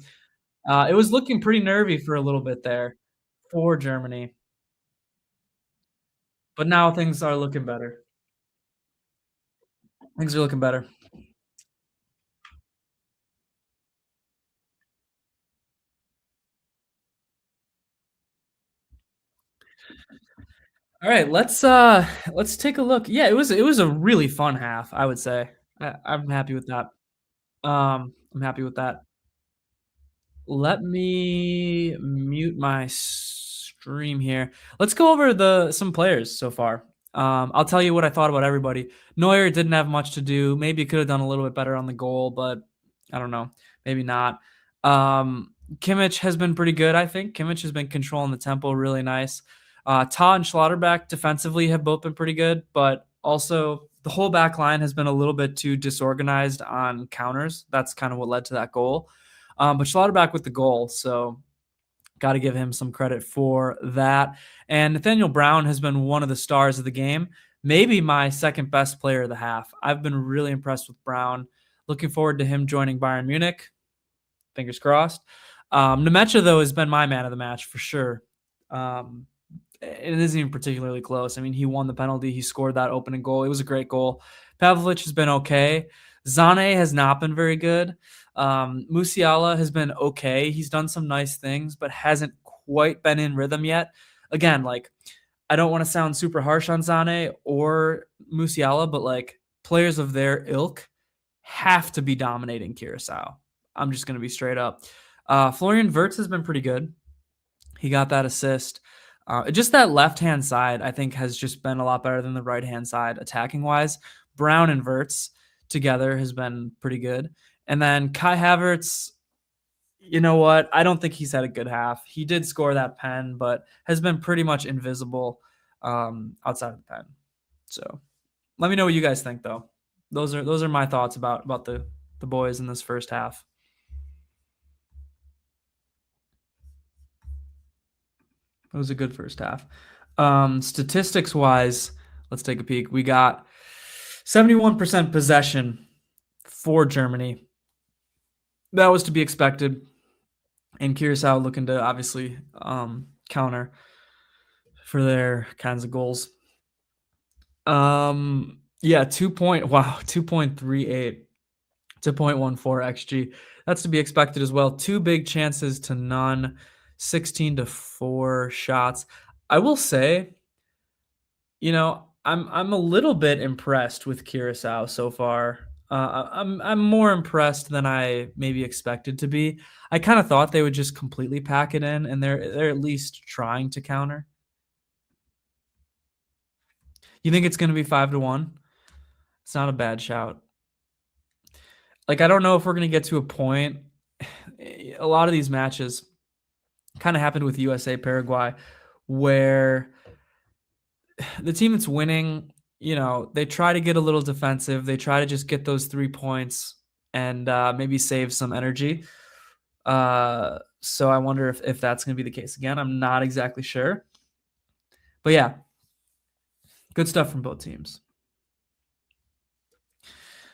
It was looking pretty nervy for a little bit there for Germany, but now things are looking better. Things are looking better. All right, let's take a look. Yeah, it was a really fun half, I would say. I'm happy with that. I'm happy with that. Let me mute my stream here. Let's go over the some players so far. I'll tell you what I thought about everybody. Neuer didn't have much to do. Maybe could have done a little bit better on the goal, but I don't know. Maybe not. Kimmich has been pretty good, I think. Kimmich has been controlling the tempo really nice. Ta and Schlotterbeck defensively have both been pretty good, but also the whole back line has been a little bit too disorganized on counters. That's kind of what led to that goal. But Schlotterbeck with the goal, so got to give him some credit for that. And Nathaniel Brown has been one of the stars of the game, maybe my second best player of the half. I've been really impressed with Brown. Looking forward to him joining Bayern Munich. Fingers crossed. Nemecha, though, has been my man of the match for sure. It isn't even particularly close. I mean, he won the penalty. He scored that opening goal. It was a great goal. Pavlovic has been okay. Zane has not been very good. Musiala has been okay. He's done some nice things, but hasn't quite been in rhythm yet. Again, like, I don't want to sound super harsh on Zane or Musiala, but like players of their ilk have to be dominating Curaçao. I'm just going to be straight up. Florian Wirtz has been pretty good. He got that assist. Just that left-hand side, I think, has just been a lot better than the right-hand side attacking-wise. Brown and Wirtz together has been pretty good. And then Kai Havertz, you know what? I don't think he's had a good half. He did score that pen, but has been pretty much invisible outside of the pen. So let me know what you guys think, though. Those are my thoughts about the boys in this first half. It was a good first half. Statistics wise, let's take a peek. We got 71% possession for Germany. That was to be expected. And Curaçao looking to obviously counter for their kinds of goals. Yeah, 2.38 to 0.14 XG. That's to be expected as well. 2 big chances to none. 16 to 4 shots. I will say, I'm a little bit impressed with Curaçao so far. I'm more impressed than I maybe expected to be. I kind of thought they would just completely pack it in, and they're at least trying to counter. You think it's going to be 5-1? It's not a bad shout. Like, I don't know if we're going to get to a point. A lot of these matches kind of happened with USA Paraguay, where the team that's winning, they try to get a little defensive. They try to just get those 3 points and maybe save some energy. So I wonder if that's going to be the case again. I'm not exactly sure. But yeah, good stuff from both teams.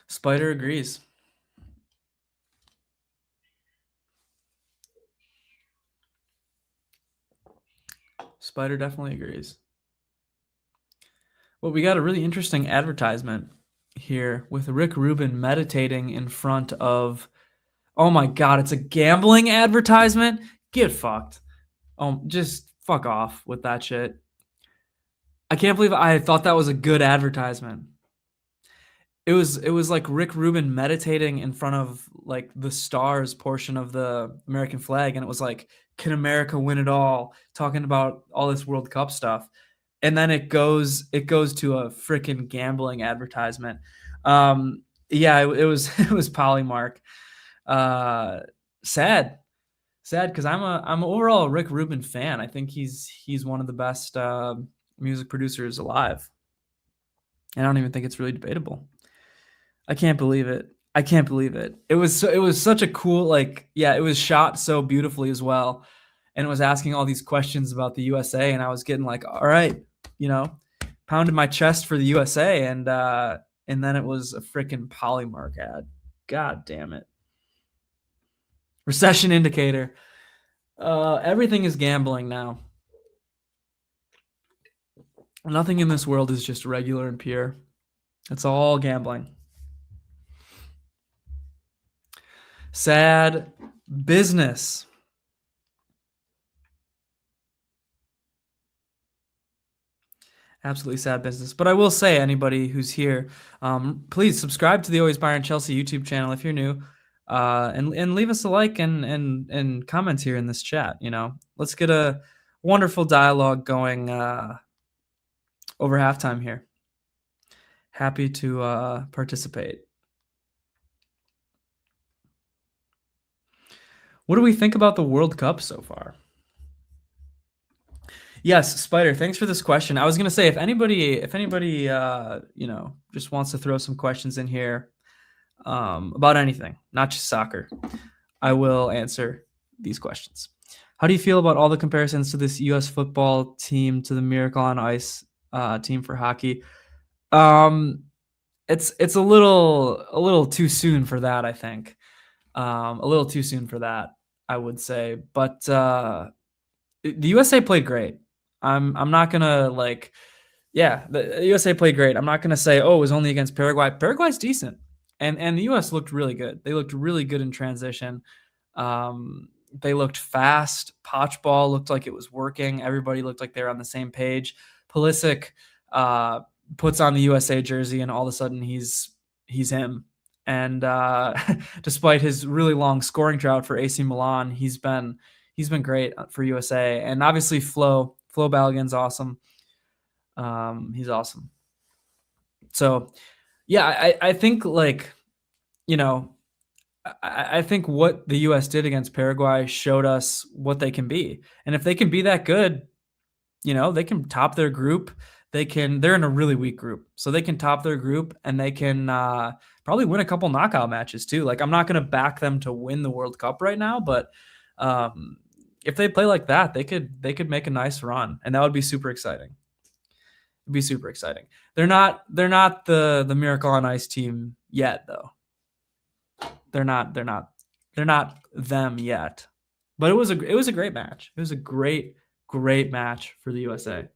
Spider agrees. Spider definitely agrees. Well, we got a really interesting advertisement here with Rick Rubin meditating in front of, oh my God, it's a gambling advertisement? Get fucked. Just fuck off with that shit. I can't believe I thought that was a good advertisement. It was like Rick Rubin meditating in front of like the stars portion of the American flag, and it was like, can America win it all? Talking about all this World Cup stuff. And then it goes to a freaking gambling advertisement. Yeah, it was Polymark. Sad because I'm overall a Rick Rubin fan. I think he's one of the best music producers alive. I don't even think it's really debatable. I can't believe it. It was such a cool, it was shot so beautifully as well, and it was asking all these questions about the USA, and I was getting like, all right, pounded my chest for the USA, and then it was a freaking Polymark ad. God damn it. Recession indicator. Everything is gambling now. Nothing in this world is just regular and pure. It's all gambling. Sad business. Absolutely sad business. But I will say, anybody who's here, please subscribe to the Always Bayern Chelsea YouTube channel if you're new, and leave us a like and comments here in this chat. Let's get a wonderful dialogue going over halftime here. Happy to participate. What do we think about the World Cup so far? Yes, Spider, thanks for this question. I was going to say, if anybody just wants to throw some questions in here about anything, not just soccer, I will answer these questions. How do you feel about all the comparisons to this U.S. football team to the Miracle on Ice team for hockey? It's a little too soon for that, I think. A little too soon for that, I would say. But the USA played great. I'm not gonna the USA played great. I'm not gonna say, oh, it was only against Paraguay. Paraguay's decent, and the US looked really good. They looked really good in transition. They looked fast. Potch ball looked like it was working. Everybody looked like they were on the same page. Pulisic puts on the USA jersey, and all of a sudden he's him. And despite his really long scoring drought for AC Milan, he's been great for USA. And obviously Flo Balogun's awesome. He's awesome. So yeah, I think I think what the US did against Paraguay showed us what they can be. And if they can be that good, they can top their group. They're in a really weak group, so they can top their group, and they can probably win a couple knockout matches too. I'm not going to back them to win the World Cup right now, but if they play like that, they could make a nice run, and that would be super exciting. It'd be super exciting. They're not the Miracle on Ice team yet, though. They're not them yet. But it was a great match. It was a great match for the USA.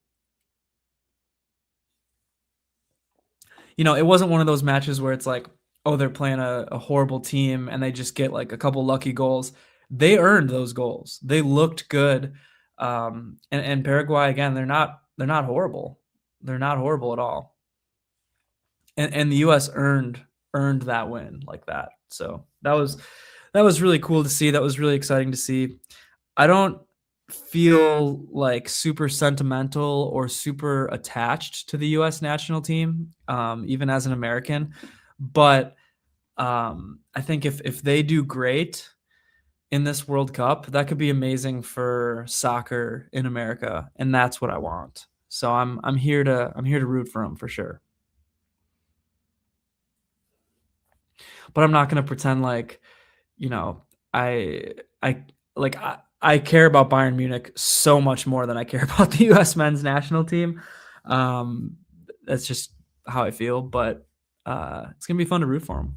It wasn't one of those matches where it's like, oh, they're playing a horrible team and they just get like a couple lucky goals. They earned those goals. They looked good. And Paraguay, again, they're not horrible. They're not horrible at all. And the US earned that win like that. So that was really cool to see. That was really exciting to see. I don't feel like super sentimental or super attached to the US national team, even as an American. But I think if they do great in this World Cup, that could be amazing for soccer in America, and that's what I want. So I'm here to root for them for sure. But I'm not going to pretend like, I care about Bayern Munich so much more than I care about the U.S. men's national team. That's just how I feel, but it's going to be fun to root for them.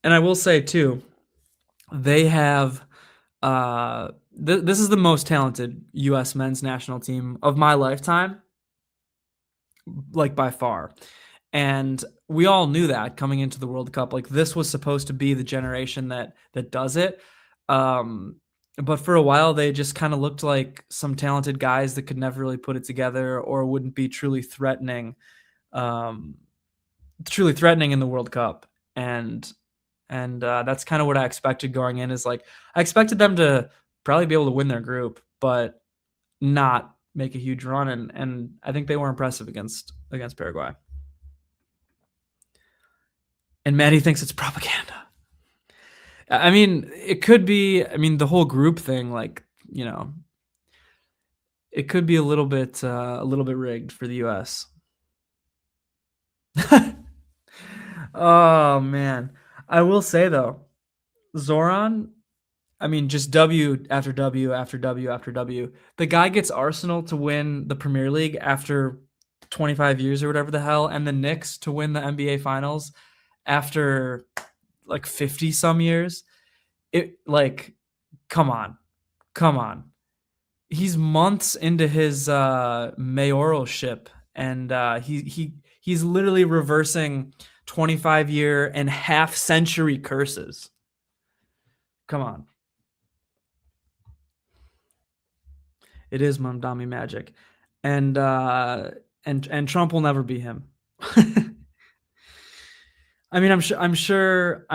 And I will say, too, they have this is the most talented U.S. men's national team of my lifetime, like by far. And we all knew that coming into the World Cup. Like, this was supposed to be the generation that does it. But for a while, they just kind of looked like some talented guys that could never really put it together or wouldn't be truly threatening in the World Cup. And that's kind of what I expected going in. Is like, I expected them to probably be able to win their group, but not make a huge run. And I think they were impressive against Paraguay. And Maddie thinks it's propaganda. I mean, it could be. I mean, the whole group thing, like, it could be a little bit rigged for the U.S. Oh man, I will say though, Zoran. I mean, just W after W after W after W. The guy gets Arsenal to win the Premier League after 25 years or whatever the hell, and the Knicks to win the NBA Finals after like 50 some years. It, like, come on. He's months into his mayoralship, and he's literally reversing 25-year and half-century curses. Come on. It is Mamdani magic, and Trump will never be him. I mean, I'm sure.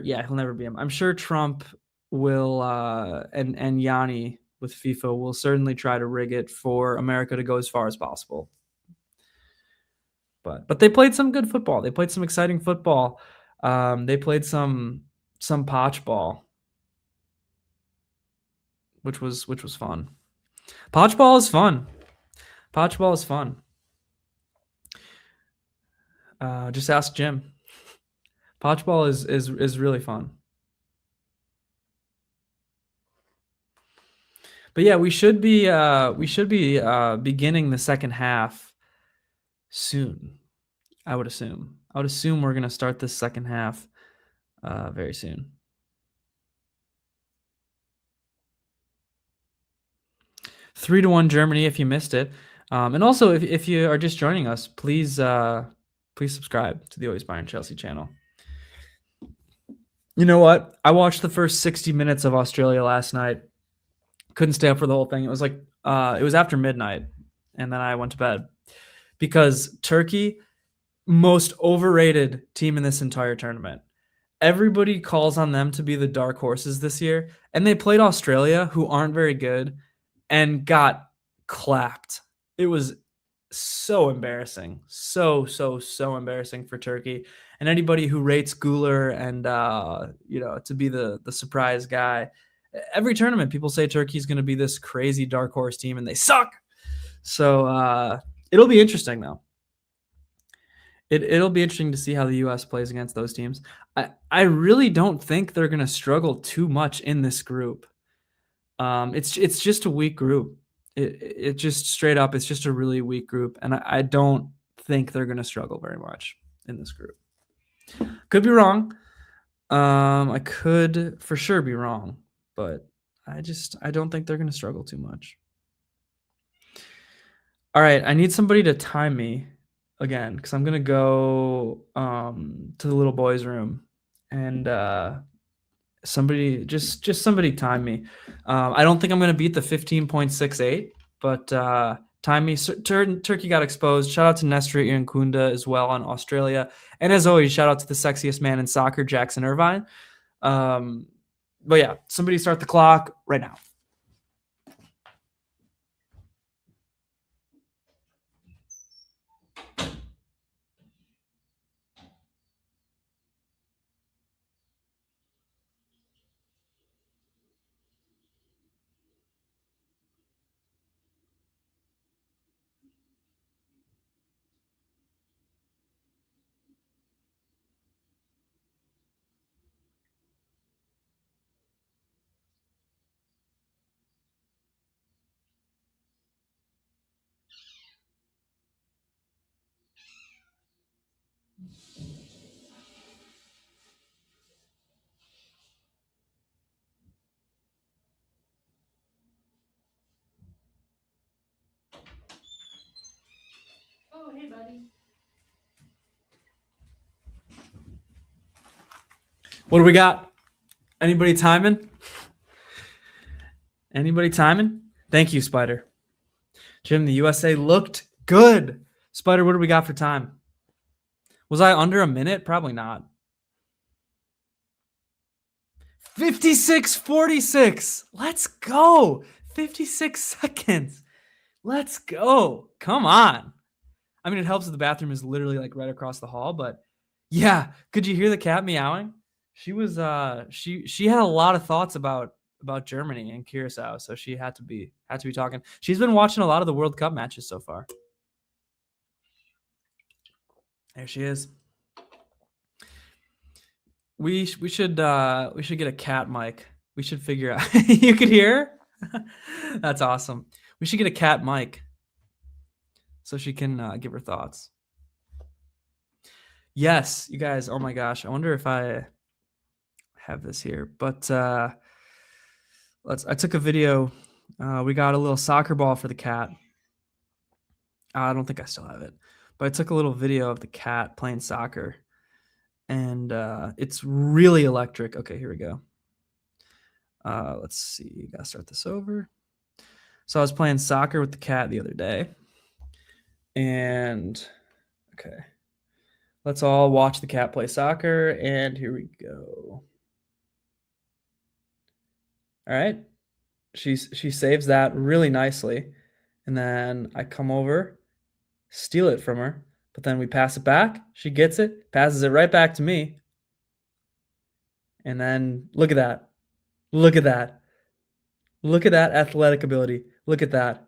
Yeah, he'll never be him. I'm sure Trump will, and Yanni with FIFA will certainly try to rig it for America to go as far as possible. But they played some good football. They played some exciting football. They played some potch ball, which was fun. Potch ball is fun. Just ask Jim. Potch ball is really fun. But yeah, we should be beginning the second half soon. I would assume we're going to start this second half very soon. Three to 1 Germany if you missed it. And also, if you are just joining us, please subscribe to the Always Bayern Chelsea channel. You know what? I watched the first 60 minutes of Australia last night. Couldn't stay up for the whole thing. It was like it was after midnight, and then I went to bed because Turkey, most overrated team in this entire tournament. Everybody calls on them to be the dark horses this year, and they played Australia, who aren't very good, and got clapped. It was so embarrassing. So embarrassing for Turkey. And anybody who rates Güler and to be the surprise guy. Every tournament, people say Turkey's going to be this crazy dark horse team, and they suck. So it'll be interesting, though. It'll be interesting to see how the U.S. plays against those teams. I really don't think they're going to struggle too much in this group. It's just a weak group. It just straight up, it's just a really weak group, and I don't think they're going to struggle very much in this group. Could be wrong. I could for sure be wrong, but I don't think they're going to struggle too much. All right, I need somebody to time me again because I'm going to go to the little boys' room and Just somebody time me. I don't think I'm gonna beat the 15.68, but time me. Turkey got exposed. Shout out to Nestor Irankunda as well on Australia, and as always, shout out to the sexiest man in soccer, Jackson Irvine. But yeah, somebody start the clock right now. Oh, hey, buddy. What do we got? Anybody timing? Anybody timing? Thank you, Spider. Jim, the USA looked good. Spider, what do we got for time? Was I under a minute? Probably not. 56:46. Let's go. 56 seconds. Let's go. Come on. I mean, it helps that the bathroom is literally like right across the hall, but yeah. Could you hear the cat meowing? She was she had a lot of thoughts about Germany and Curaçao, so she had to be talking. She's been watching a lot of the World Cup matches so far. There she is. We should get a cat mic. We should figure out. You could hear her? That's awesome. We should get a cat mic so she can give her thoughts. Yes, you guys. Oh my gosh, I wonder if I have this here, but I took a video. We got a little soccer ball for the cat. I don't think I still have it, but I took a little video of the cat playing soccer, and it's really electric. Okay, here we go. Let's see. Gotta start this over. So I was playing soccer with the cat the other day, and okay, let's all watch the cat play soccer. And here we go. All right, she saves that really nicely, and then I come over, steal it from her, but then we pass it back. She gets it, passes it right back to me, and then look at that. Look at that. Look at that athletic ability. Look at that.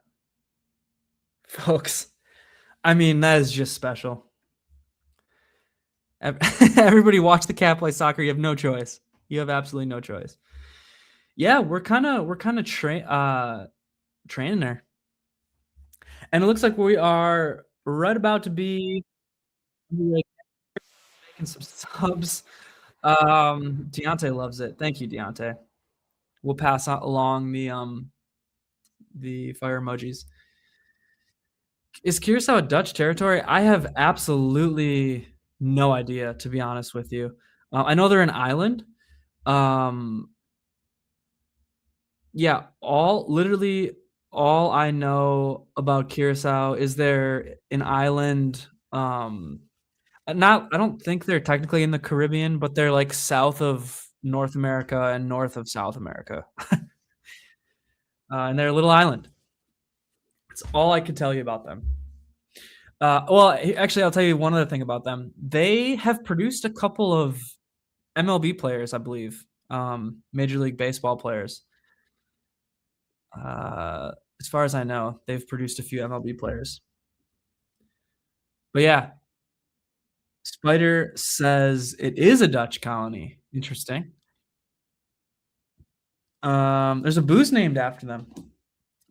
Folks, I mean, that is just special. Everybody watch the cat play soccer. You have no choice. You have absolutely no choice. Yeah, we're kind of training there. And it looks like we are right about to be making some subs. Deontay loves it. Thank you, Deontay. We'll pass along the fire emojis. Is Curaçao a Dutch territory? I have absolutely no idea, to be honest with you. I know they're an island. Yeah, literally all I know about Curaçao is they're an island. I don't think they're technically in the Caribbean, but they're like south of North America and north of South America. And they're a little island. That's all I could tell you about them. Well, actually, I'll tell you one other thing about them. They have produced a couple of MLB players, I believe, Major League Baseball players. As far as I know, they've produced a few MLB players. But yeah, Spider says it is a Dutch colony. Interesting. There's a booze named after them.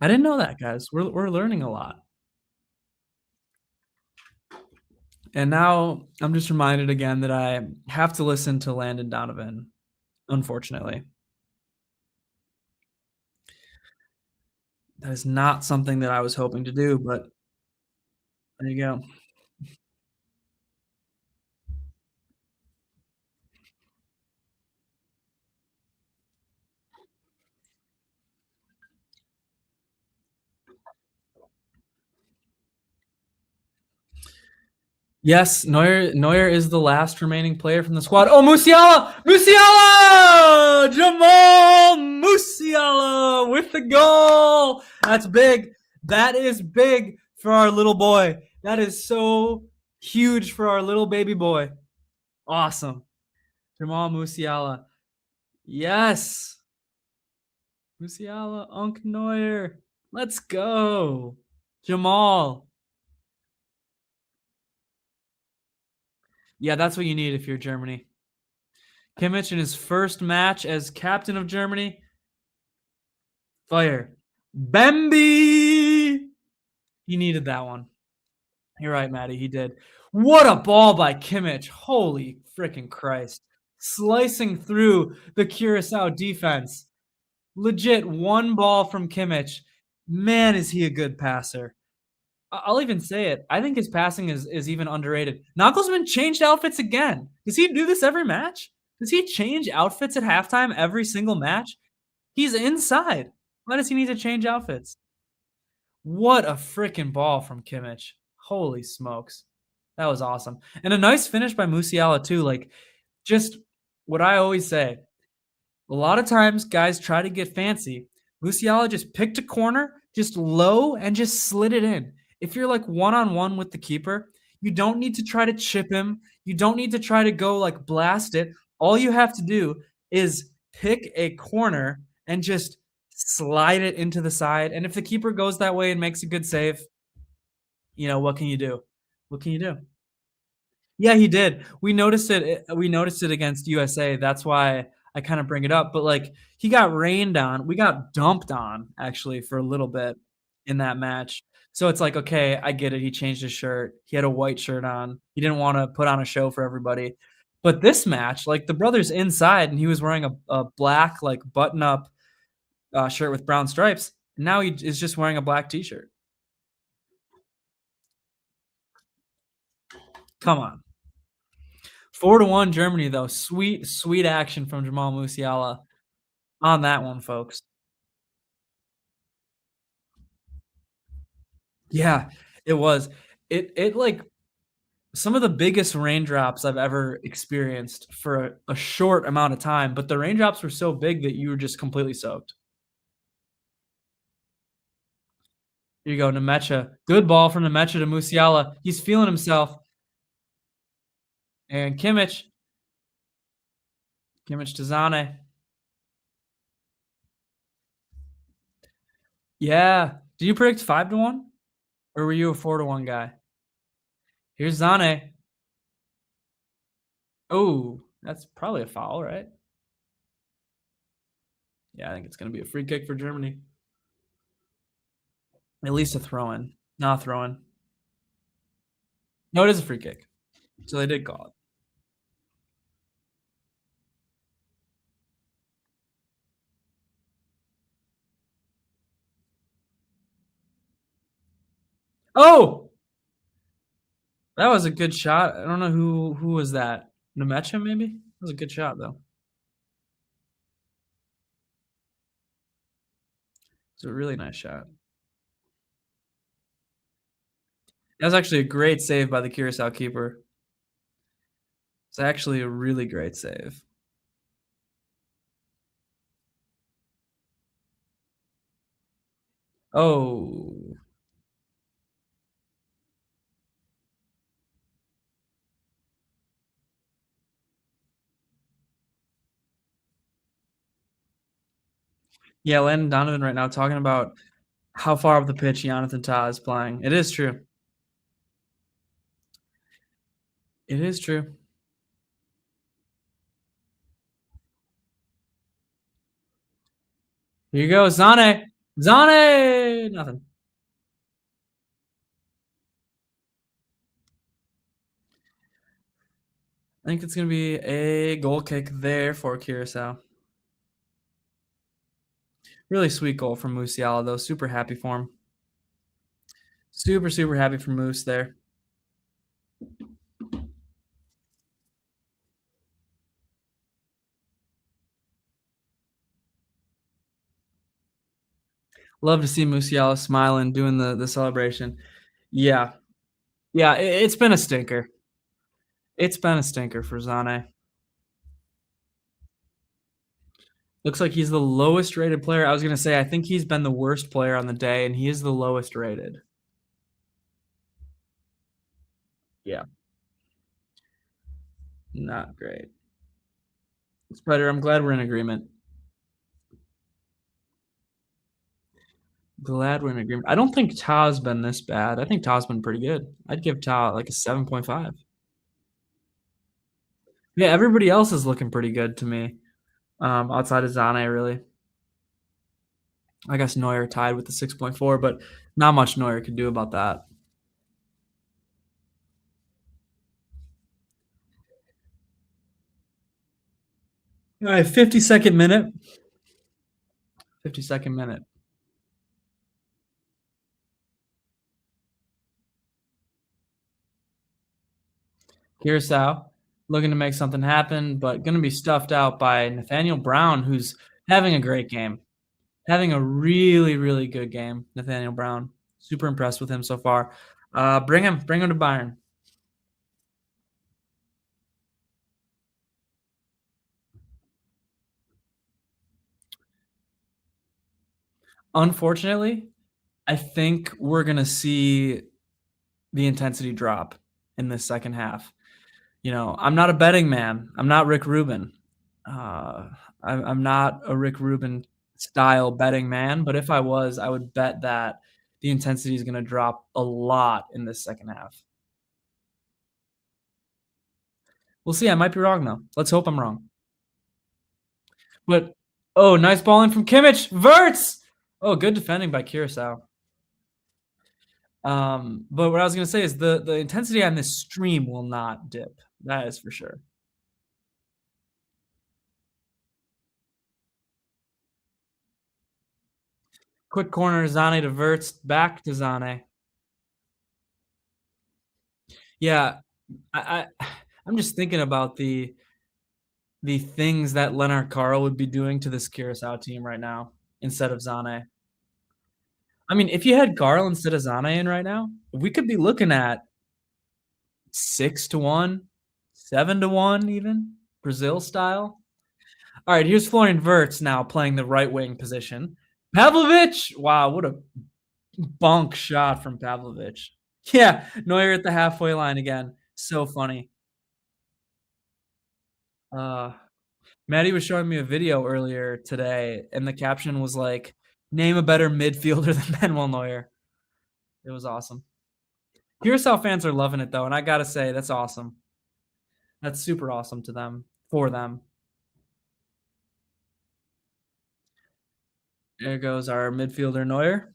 I didn't know that, guys. We're learning a lot. And now I'm just reminded again that I have to listen to Landon Donovan, unfortunately. That is not something that I was hoping to do, but there you go. Yes, Neuer is the last remaining player from the squad. Oh, Musiala! Musiala! Jamal Musiala with the goal. That's big. That is big for our little boy. That is so huge for our little baby boy. Awesome. Jamal Musiala. Yes. Musiala, Unc Neuer. Let's go. Jamal. Yeah, that's what you need if you're Germany. Kimmich in his first match as captain of Germany. Fire. Bambi! He needed that one. You're right, Maddie. He did. What a ball by Kimmich. Holy freaking Christ. Slicing through the Curaçao defense. Legit one ball from Kimmich. Man, is he a good passer. I'll even say it. I think his passing is even underrated. Nagelsmann changed outfits again. Does he do this every match? Does he change outfits at halftime every single match? He's inside. Why does he need to change outfits? What a freaking ball from Kimmich. Holy smokes. That was awesome. And a nice finish by Musiala too. Like, just what I always say. A lot of times guys try to get fancy. Musiala just picked a corner, just low, and just slid it in. If you're like one-on-one with the keeper, you don't need to try to chip him. You don't need to try to go like blast it. All you have to do is pick a corner and just slide it into the side. And if the keeper goes that way and makes a good save, you know, what can you do? What can you do? Yeah, he did. We noticed it against USA. That's why I kind of bring it up. But like he got rained on. We got dumped on actually for a little bit in that match. So it's like, okay, I get it. He changed his shirt. He had a white shirt on. He didn't want to put on a show for everybody. But this match, like the brother's inside and he was wearing a black like button up shirt with brown stripes. Now he is just wearing a black t-shirt. Come on. 4-1 Germany, though. Sweet, sweet action from Jamal Musiala on that one, folks. Yeah, it was. It like some of the biggest raindrops I've ever experienced for a short amount of time, but the raindrops were so big that you were just completely soaked. Here you go, Nemecha. Good ball from Nemecha to Musiala. He's feeling himself. And Kimmich. Kimmich to Zane. Yeah. Did you predict 5-1? Or were you a 4-1 guy? Here's Zane. Oh, that's probably a foul, right? Yeah, I think it's going to be a free kick for Germany. At least a throw-in. Not a throw-in. No, it is a free kick. So they did call it. Oh! That was a good shot. I don't know who was that. Nemecha, maybe? That was a good shot, though. It's a really nice shot. That was actually a great save by the Curaçao keeper. It's actually a really great save. Oh. Yeah, Landon Donovan right now talking about how far up the pitch Jonathan Tah is playing. It is true. It is true. Here you go, Zane. Zane! Nothing. I think it's going to be a goal kick there for Curaçao. Really sweet goal from Musiala, though. Super happy for him. Super, super happy for Moose there. Love to see Musiala smiling, doing the celebration. Yeah. Yeah, it's been a stinker. It's been a stinker for Zane. Looks like he's the lowest rated player. I was gonna say I think he's been the worst player on the day, and he is the lowest rated. Yeah. Not great. Spider, I'm glad we're in agreement. Glad we're in agreement. I don't think Ta's been this bad. I think Ta's been pretty good. I'd give Ta like a 7.5. Yeah, everybody else is looking pretty good to me. Outside of Zane, really. I guess Neuer tied with the 6.4, but not much Neuer could do about that. All right, 52nd minute. 52nd minute. Curaçao looking to make something happen, but going to be stuffed out by Nathaniel Brown, who's having a great game. Having a really, really good game, Nathaniel Brown. Super impressed with him so far. Bring him to Bayern. Unfortunately, I think we're going to see the intensity drop in this second half. You know, I'm not a betting man. I'm not Rick Rubin. I'm not a Rick Rubin style betting man, but if I was, I would bet that the intensity is going to drop a lot in this second half. We'll see. I might be wrong, though. Let's hope I'm wrong. But, oh, nice ball in from Kimmich. Verts! Oh, good defending by Curaçao. But what I was going to say is the intensity on this stream will not dip. That is for sure. Quick corner, Zane to Verts, back to Zane. Yeah, I'm just thinking about the things that Leonard Carl would be doing to this Curaçao team right now instead of Zane. I mean, if you had Carl instead of Zane in right now, we could be looking at 6-1, 7-1 even, Brazil style. All right, here's Florian Wirtz now playing the right wing position. Pavlovic! Wow, what a bunk shot from Pavlovic. Yeah, Neuer at the halfway line again. So funny. Maddie was showing me a video earlier today, and the caption was like, name a better midfielder than Manuel Neuer. It was awesome. Curaçao fans are loving it, though, and I got to say, that's awesome. That's super awesome to them, for them. There goes our midfielder Neuer.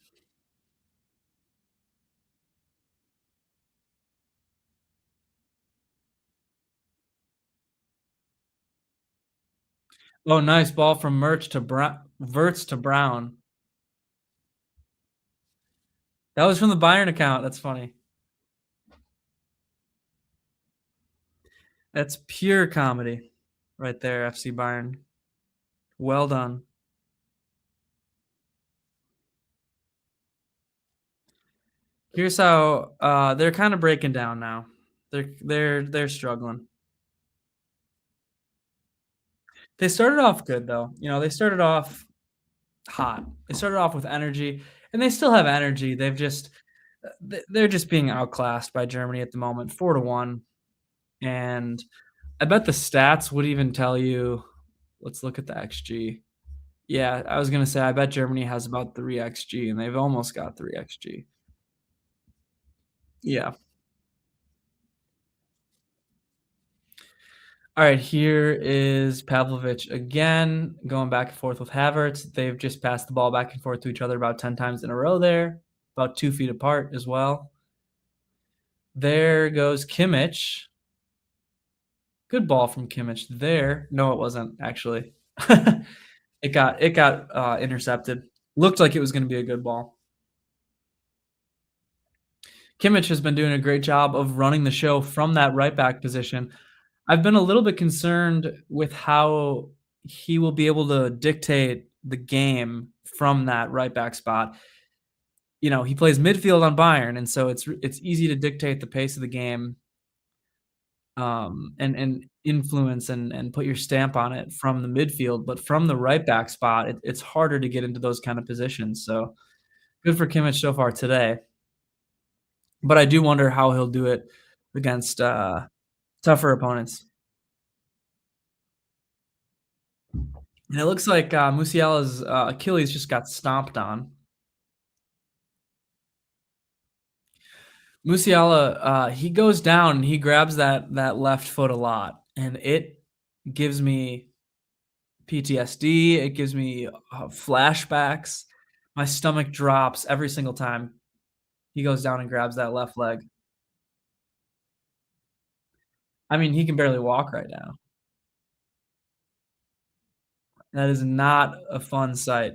Oh, nice ball from Wirtz to Brown. That was from the Bayern account. That's funny. That's pure comedy right there, FC Bayern. Well done. Here's how they're kind of breaking down now. They're struggling. They started off good though. You know, they started off hot. They started off with energy, and they still have energy. They're just being outclassed by Germany at the moment, 4-1. And I bet the stats would even tell you. Let's look at the XG. Yeah, I was gonna say I bet Germany has about 3 XG, and they've almost got 3 XG. Yeah. All right, here is Pavlovic again, going back and forth with Havertz. They've just passed the ball back and forth to each other about 10 times in a row there, about 2 feet apart as well. There goes Kimmich. Good ball from Kimmich there. No, it wasn't, actually. It got intercepted. Looked like it was going to be a good ball. Kimmich has been doing a great job of running the show from that right back position. I've been a little bit concerned with how he will be able to dictate the game from that right back spot. You know, he plays midfield on Bayern, and so it's easy to dictate the pace of the game and influence and put your stamp on it from the midfield, but from the right back spot, it's harder to get into those kind of positions. So good for Kimmich so far today, but I do wonder how he'll do it against tougher opponents. And it looks like Musiala's Achilles just got stomped on. Musiala, he goes down and he grabs that left foot a lot, and it gives me PTSD. It gives me flashbacks. My stomach drops every single time he goes down and grabs that left leg. I mean, he can barely walk right now. That is not a fun sight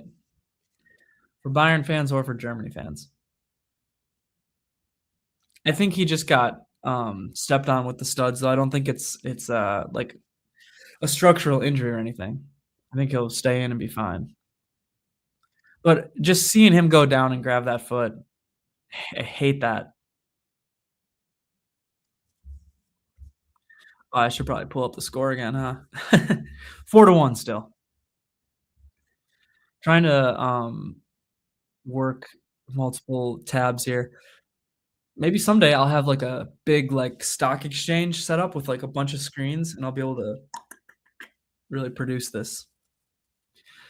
for Bayern fans or for Germany fans. I think he just got stepped on with the studs, though. I don't think it's like a structural injury or anything. I think he'll stay in and be fine. But just seeing him go down and grab that foot, I hate that. Oh, I should probably pull up the score again, huh? 4-1 still. Trying to work multiple tabs here. Maybe someday I'll have like a big like stock exchange set up with like a bunch of screens, and I'll be able to really produce this.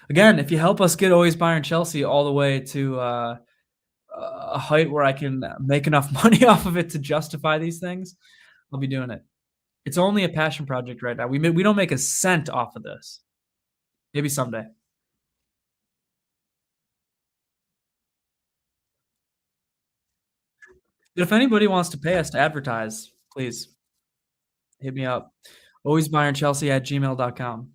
Again, if you help us get Always Bayern Chelsea all the way to a height where I can make enough money off of it to justify these things, I'll be doing it. It's only a passion project right now. We don't make a cent off of this. Maybe someday. If anybody wants to pay us to advertise, please hit me up. alwaysbayernchelsea@gmail.com.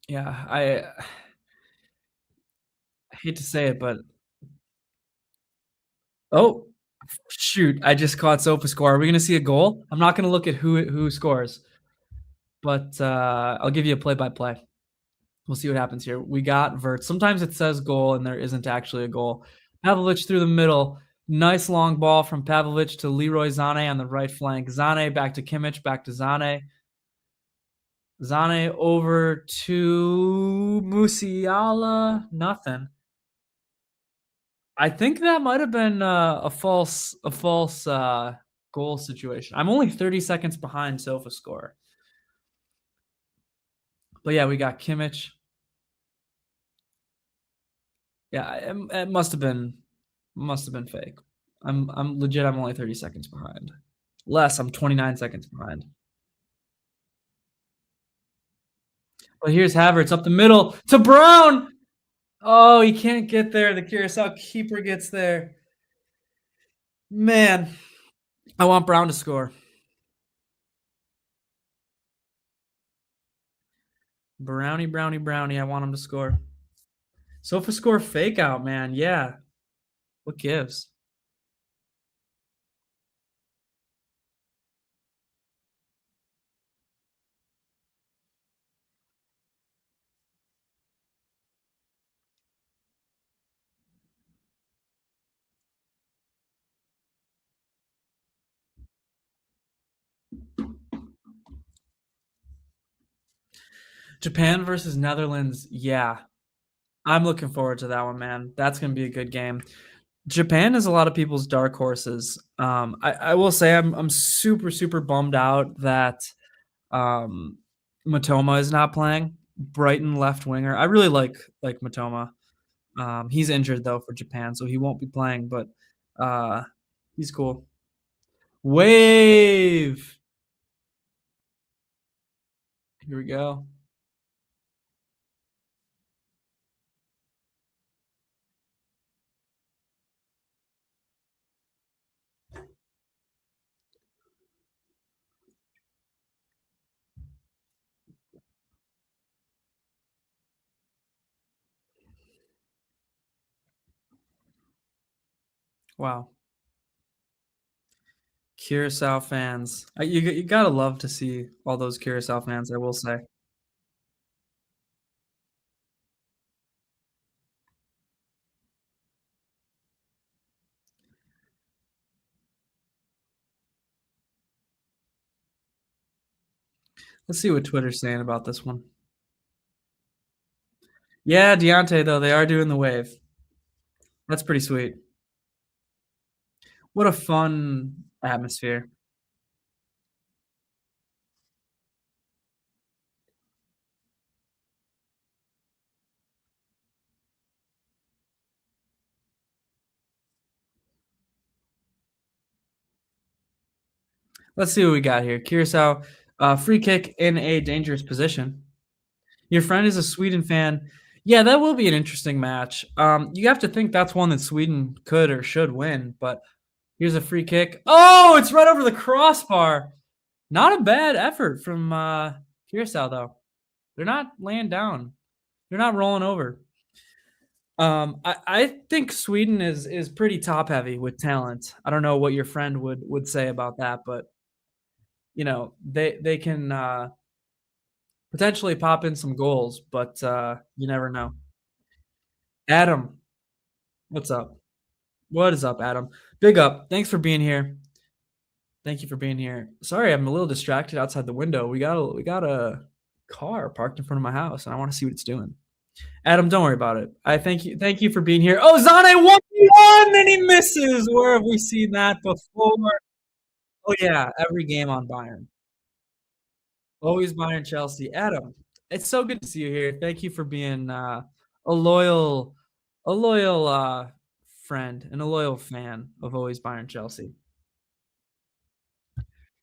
Yeah, I hate to say it, but oh, shoot, I just caught SofaScore. Are we gonna see a goal? I'm not gonna look at who scores, but I'll give you a play-by-play. We'll see what happens here. We got Vert. Sometimes it says goal and there isn't actually a goal. Pavlovic through the middle. Nice long ball from Pavlovic to Leroy Sané on the right flank. Sané back to Kimmich, back to Sané. Sané over to Musiala. Nothing. I think that might have been a false goal situation. I'm only 30 seconds behind SofaScore. But yeah, we got Kimmich. Yeah, it must have been fake. I'm legit. I'm only 30 seconds behind. Less. I'm 29 seconds behind. Well, here's Havertz up the middle to Brown. Oh, he can't get there. The Curaçao keeper gets there. Man, I want Brown to score. Brownie. I want him to score. SofaScore fake out, man. Yeah. What gives? Japan versus Netherlands. Yeah. I'm looking forward to that one, man. That's going to be a good game. Japan is a lot of people's dark horses. I will say I'm super bummed out that Matoma is not playing. Brighton left winger. I really like Matoma. He's injured though for Japan, so he won't be playing. But he's cool. Wave. Here we go. Wow. Curaçao fans. You gotta love to see all those Curaçao fans, I will say. Let's see what Twitter's saying about this one. Yeah, Deontay, though, they are doing the wave. That's pretty sweet. What a fun atmosphere. Let's see what we got here. Curaçao, free kick in a dangerous position. Your friend is a Sweden fan. Yeah, that will be an interesting match. You have to think that's one that Sweden could or should win, but here's a free kick. Oh, it's right over the crossbar. Not a bad effort from Curaçao, though. They're not laying down. They're not rolling over. I think Sweden is pretty top heavy with talent. I don't know what your friend would say about that, but you know they can potentially pop in some goals, but you never know. Adam, what's up? What is up, Adam? Big up. Thanks for being here. Thank you for being here. Sorry, I'm a little distracted outside the window. We got a car parked in front of my house, and I want to see what it's doing. Adam, don't worry about it. I thank you for being here. Oh, Zane 1-1 and he misses. Where have we seen that before? Oh yeah, every game on Bayern. Always Bayern Chelsea. Adam, it's so good to see you here. Thank you for being a loyal a loyal friend and a loyal fan of Always Bayern Chelsea.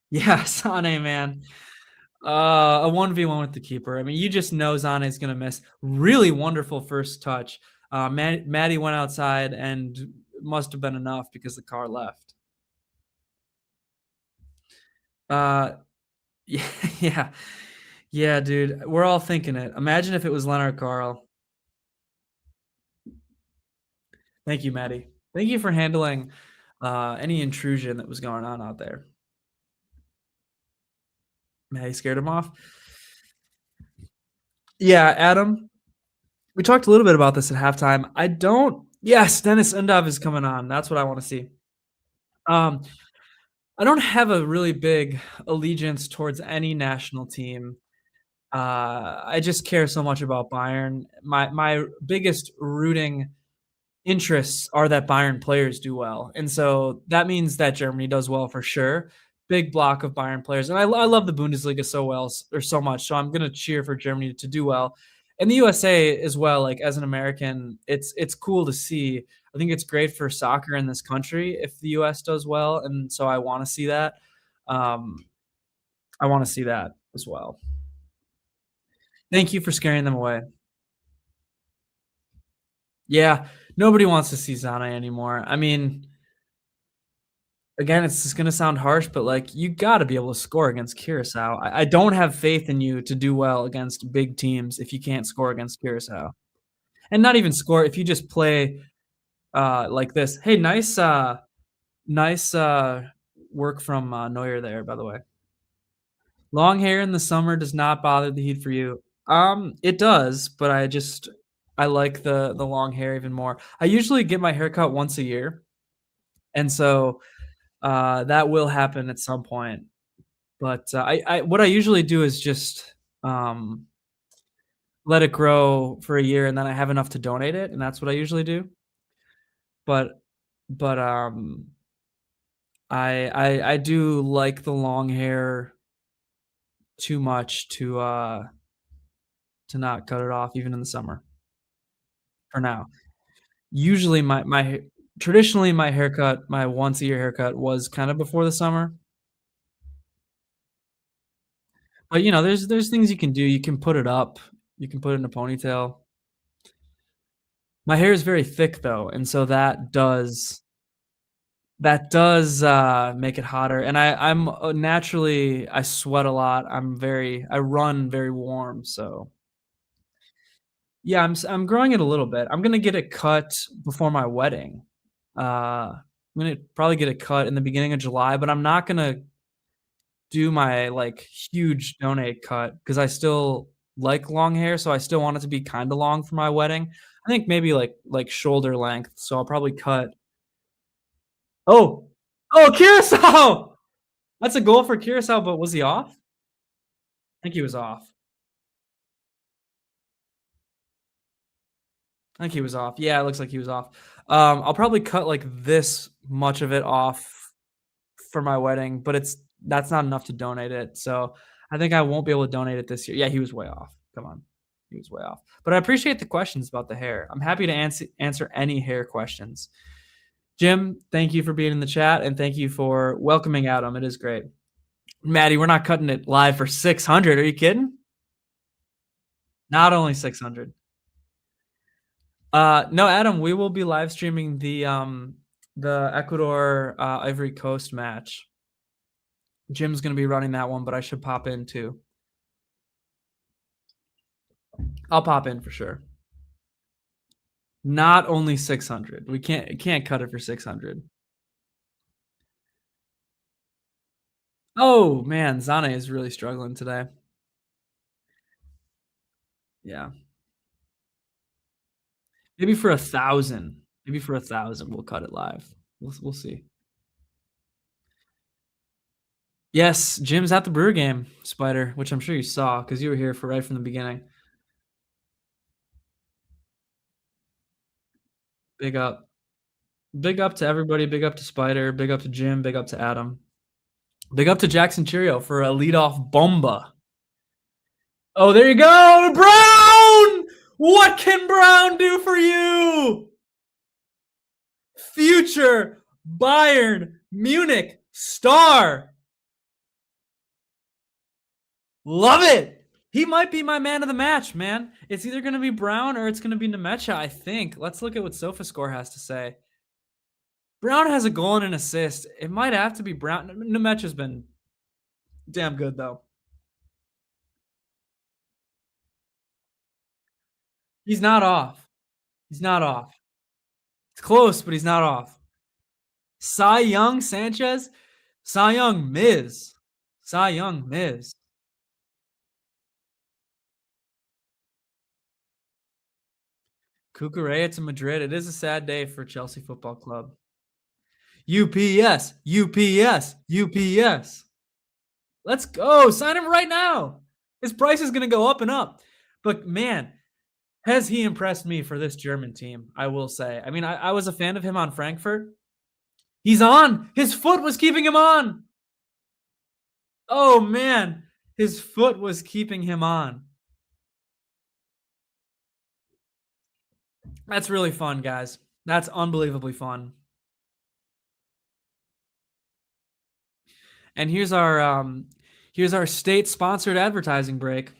Yeah, Sane, man. A 1v1 with the keeper. I mean, you just know Zane's going to miss. Really wonderful first touch. Maddie went outside and must have been enough because the car left. Yeah. Yeah, dude. We're all thinking it. Imagine if it was Leonard Carl. Thank you, Maddie. Thank you for handling any intrusion that was going on out there. Maddie scared him off. Yeah, Adam, we talked a little bit about this at halftime. Yes, Dennis Undav is coming on. That's what I want to see. I don't have a really big allegiance towards any national team. I just care so much about Bayern. My biggest rooting interests are that Bayern players do well, and so that means that Germany does well for sure. Big block of Bayern players, and I love the Bundesliga so much. So I'm gonna cheer for Germany to do well, and the USA as well. Like as an American, it's cool to see. I think it's great for soccer in this country if the US does well, and so I want to see that. Um, I want to see that as well. Thank you for scaring them away. Yeah, nobody wants to see Zane anymore. I mean, again, it's just gonna sound harsh, but like you got to be able to score against Curaçao. I don't have faith in you to do well against big teams if you can't score against Curaçao, and not even score if you just play like this. Hey, nice work from Neuer there, by the way. Long hair in the summer does not bother the heat for you. It does, but I like the long hair even more. I usually get my hair cut once a year, and so that will happen at some point. But I what I usually do is just let it grow for a year, and then I have enough to donate it, and that's what I usually do. But but I do like the long hair too much to not cut it off even in the summer for now. Usually traditionally my haircut, my once a year haircut was kind of before the summer. But you know, there's things you can do. You can put it up. You can put it in a ponytail. My hair is very thick though, and so that does make it hotter. And I'm naturally I sweat a lot. I run very warm, so yeah, I'm growing it a little bit. I'm gonna get it cut before my wedding. I'm gonna probably get it cut in the beginning of July, but I'm not gonna do my like huge donate cut because I still like long hair, so I still want it to be kind of long for my wedding. I think maybe like shoulder length. So I'll probably cut. Oh, oh, Curaçao! That's a goal for Curaçao, but was he off? think he was off. I think he was off. Yeah, it looks like he was off. I'll probably cut like this much of it off for my wedding, but that's not enough to donate it. So I think I won't be able to donate it this year. Yeah, he was way off. Come on. He was way off. But I appreciate the questions about the hair. I'm happy to answer any hair questions. Jim, thank you for being in the chat, and thank you for welcoming Adam. It is great. Maddie, we're not cutting it live for 600. Are you kidding? Not only 600. No, Adam, we will be live streaming the Ecuador Ivory Coast match. Jim's going to be running that one, but I should pop in too. I'll pop in for sure. Not only 600. We can't cut it for 600. Oh man, Zane is really struggling today. Yeah. Maybe for 1,000. Maybe for 1,000 we'll cut it live. We'll see. Yes, Jim's at the Brewer game, Spider, which I'm sure you saw because you were here for right from the beginning. Big up. Big up to everybody. Big up to Spider. Big up to Jim. Big up to Adam. Big up to Jackson Cheerio for a leadoff bomba. Oh, there you go. Brown! What can Brown do for you? Future Bayern Munich star. Love it. He might be my man of the match, man. It's either going to be Brown or it's going to be Nemecha, I think. Let's look at what SofaScore has to say. Brown has a goal and an assist. It might have to be Brown. Nemecha's been damn good, though. He's not off. He's not off. It's close, but he's not off. Cy Young, Sanchez. Cy Young, Miz. Cy Young, Miz. Cucurella to Madrid. It is a sad day for Chelsea Football Club. UPS, UPS, UPS. Let's go. Sign him right now. His price is going to go up and up. But man, has he impressed me for this German team, I will say. I mean, I was a fan of him on Frankfurt. He's on. His foot was keeping him on. Oh, man. His foot was keeping him on. That's really fun, guys. That's unbelievably fun. And here's our state-sponsored advertising break.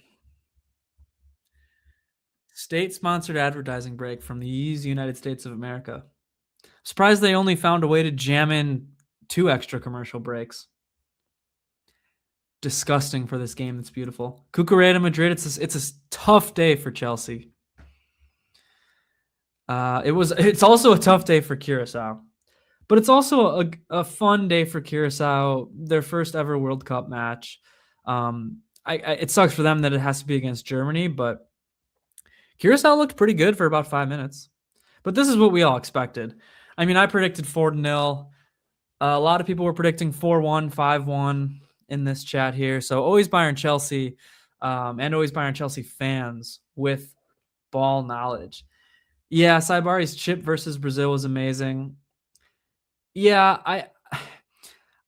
State-sponsored advertising break from the United States of America. Surprised they only found a way to jam in 2 extra commercial breaks. Disgusting for this game that's beautiful. Cucurella Madrid, it's a tough day for Chelsea. It's also a tough day for Curaçao. But it's also a fun day for Curaçao, their first ever World Cup match. It sucks for them that it has to be against Germany, but Curaçao looked pretty good for about 5 minutes. But this is what we all expected. I mean, I predicted 4-0. A lot of people were predicting 4-1, 5-1 in this chat here. So always Bayern Chelsea and always Bayern Chelsea fans with ball knowledge. Yeah, Saibari's chip versus Brazil was amazing. Yeah,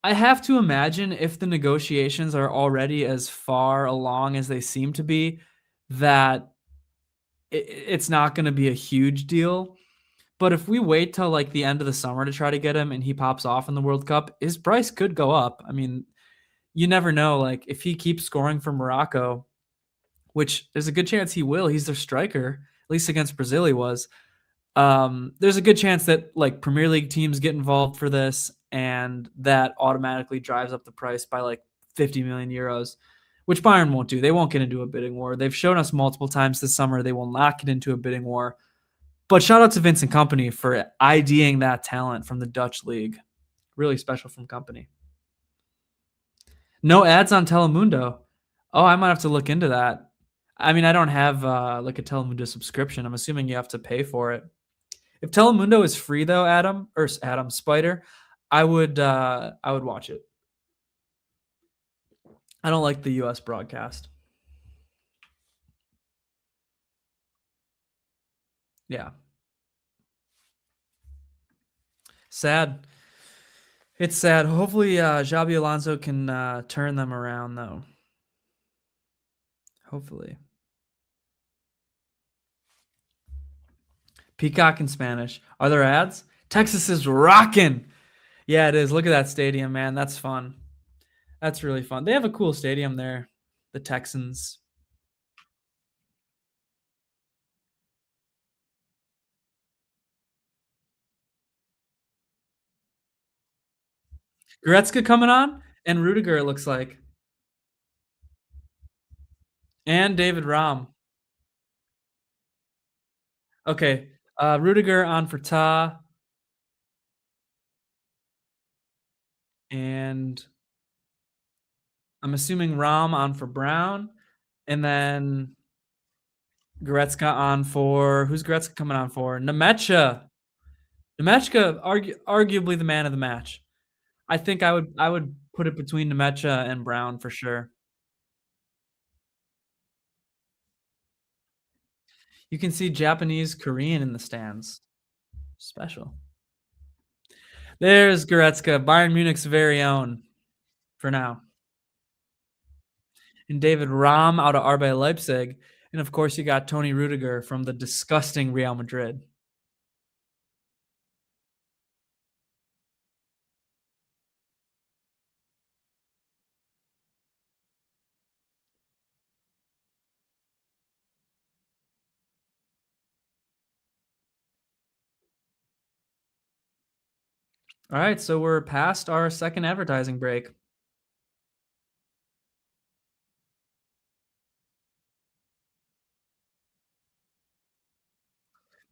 I have to imagine if the negotiations are already as far along as they seem to be, that it's not going to be a huge deal. But if we wait till like the end of the summer to try to get him and he pops off in the World Cup, his price could go up. I mean, you never know. Like if he keeps scoring for Morocco, which there's a good chance he will. He's their striker, at least against Brazil he was. There's a good chance that like Premier League teams get involved for this, and that automatically drives up the price by like 50 million euros, which Bayern won't do. They won't get into a bidding war. They've shown us multiple times this summer they will not get into a bidding war. But shout out to Vincent Kompany for IDing that talent from the Dutch league. Really special from Kompany. No ads on Telemundo. Oh, I might have to look into that. I mean, I don't have like a Telemundo subscription. I'm assuming you have to pay for it. If Telemundo is free though, Adam Spider, I would watch it. I don't like the US broadcast. Yeah. Sad. It's sad. Hopefully, Xabi Alonso can turn them around, though. Hopefully. Peacock in Spanish. Are there ads? Texas is rocking. Yeah, it is. Look at that stadium, man. That's fun. That's really fun. They have a cool stadium there, the Texans. Goretzka coming on, and Rudiger, it looks like. And David Raum. Okay. Rudiger on for Ta. And I'm assuming Raum on for Brown. And then Goretzka on for who's Goretzka coming on for? Nemecha. Nemecha, arguably the man of the match. I think I would put it between Nemecha and Brown for sure. You can see Japanese, Korean in the stands. Special. There's Goretzka, Bayern Munich's very own for now. And David Raum out of RB Leipzig. And of course, you got Tony Rudiger from the disgusting Real Madrid. All right, so we're past our second advertising break.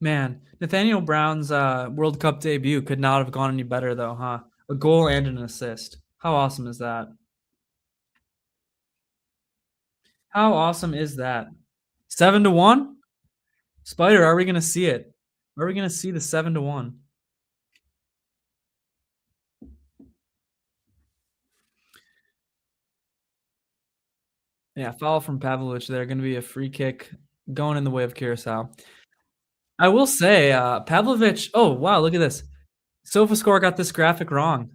Man, Nathaniel Brown's World Cup debut could not have gone any better, though, huh? A goal and an assist. How awesome is that? How awesome is that? 7-1? Spider, are we going to see it? Are we going to see the 7-1? Yeah, foul from Pavlovic there. Going to be a free kick going in the way of Curaçao. I will say, Pavlovic. Oh, wow, look at this. SofaScore got this graphic wrong.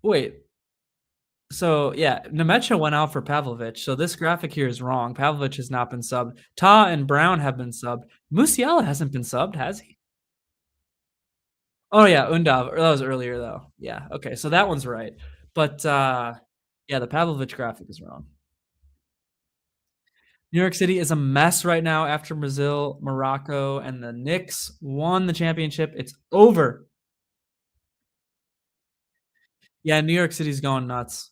Wait. So, yeah, Nemecha went out for Pavlovic. So this graphic here is wrong. Pavlovic has not been subbed. Ta and Brown have been subbed. Musiala hasn't been subbed, has he? Oh, yeah, Undav. That was earlier, though. Yeah, okay, so that one's right. But, yeah, the Pavlovic graphic is wrong. New York City is a mess right now after Brazil, Morocco, and the Knicks won the championship. It's over. Yeah, New York City's going nuts.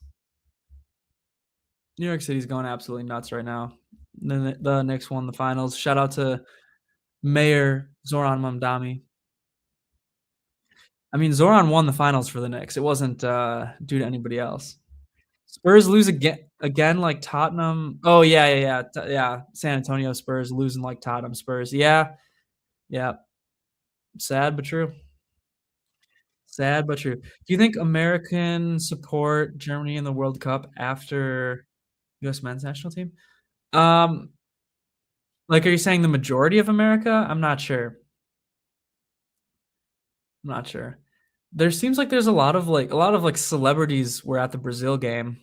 New York City's going absolutely nuts right now. The Knicks won the finals. Shout out to Mayor Zoran Mamdani. I mean, Zoran won the finals for the Knicks. It wasn't due to anybody else. Spurs lose again like Tottenham. Oh, yeah. San Antonio Spurs losing like Tottenham Spurs. Yeah. Sad but true. Sad but true. Do you think American support Germany in the World Cup after U.S. men's national team? Like, are you saying the majority of America? I'm not sure. There seems like there's a lot of celebrities were at the Brazil game,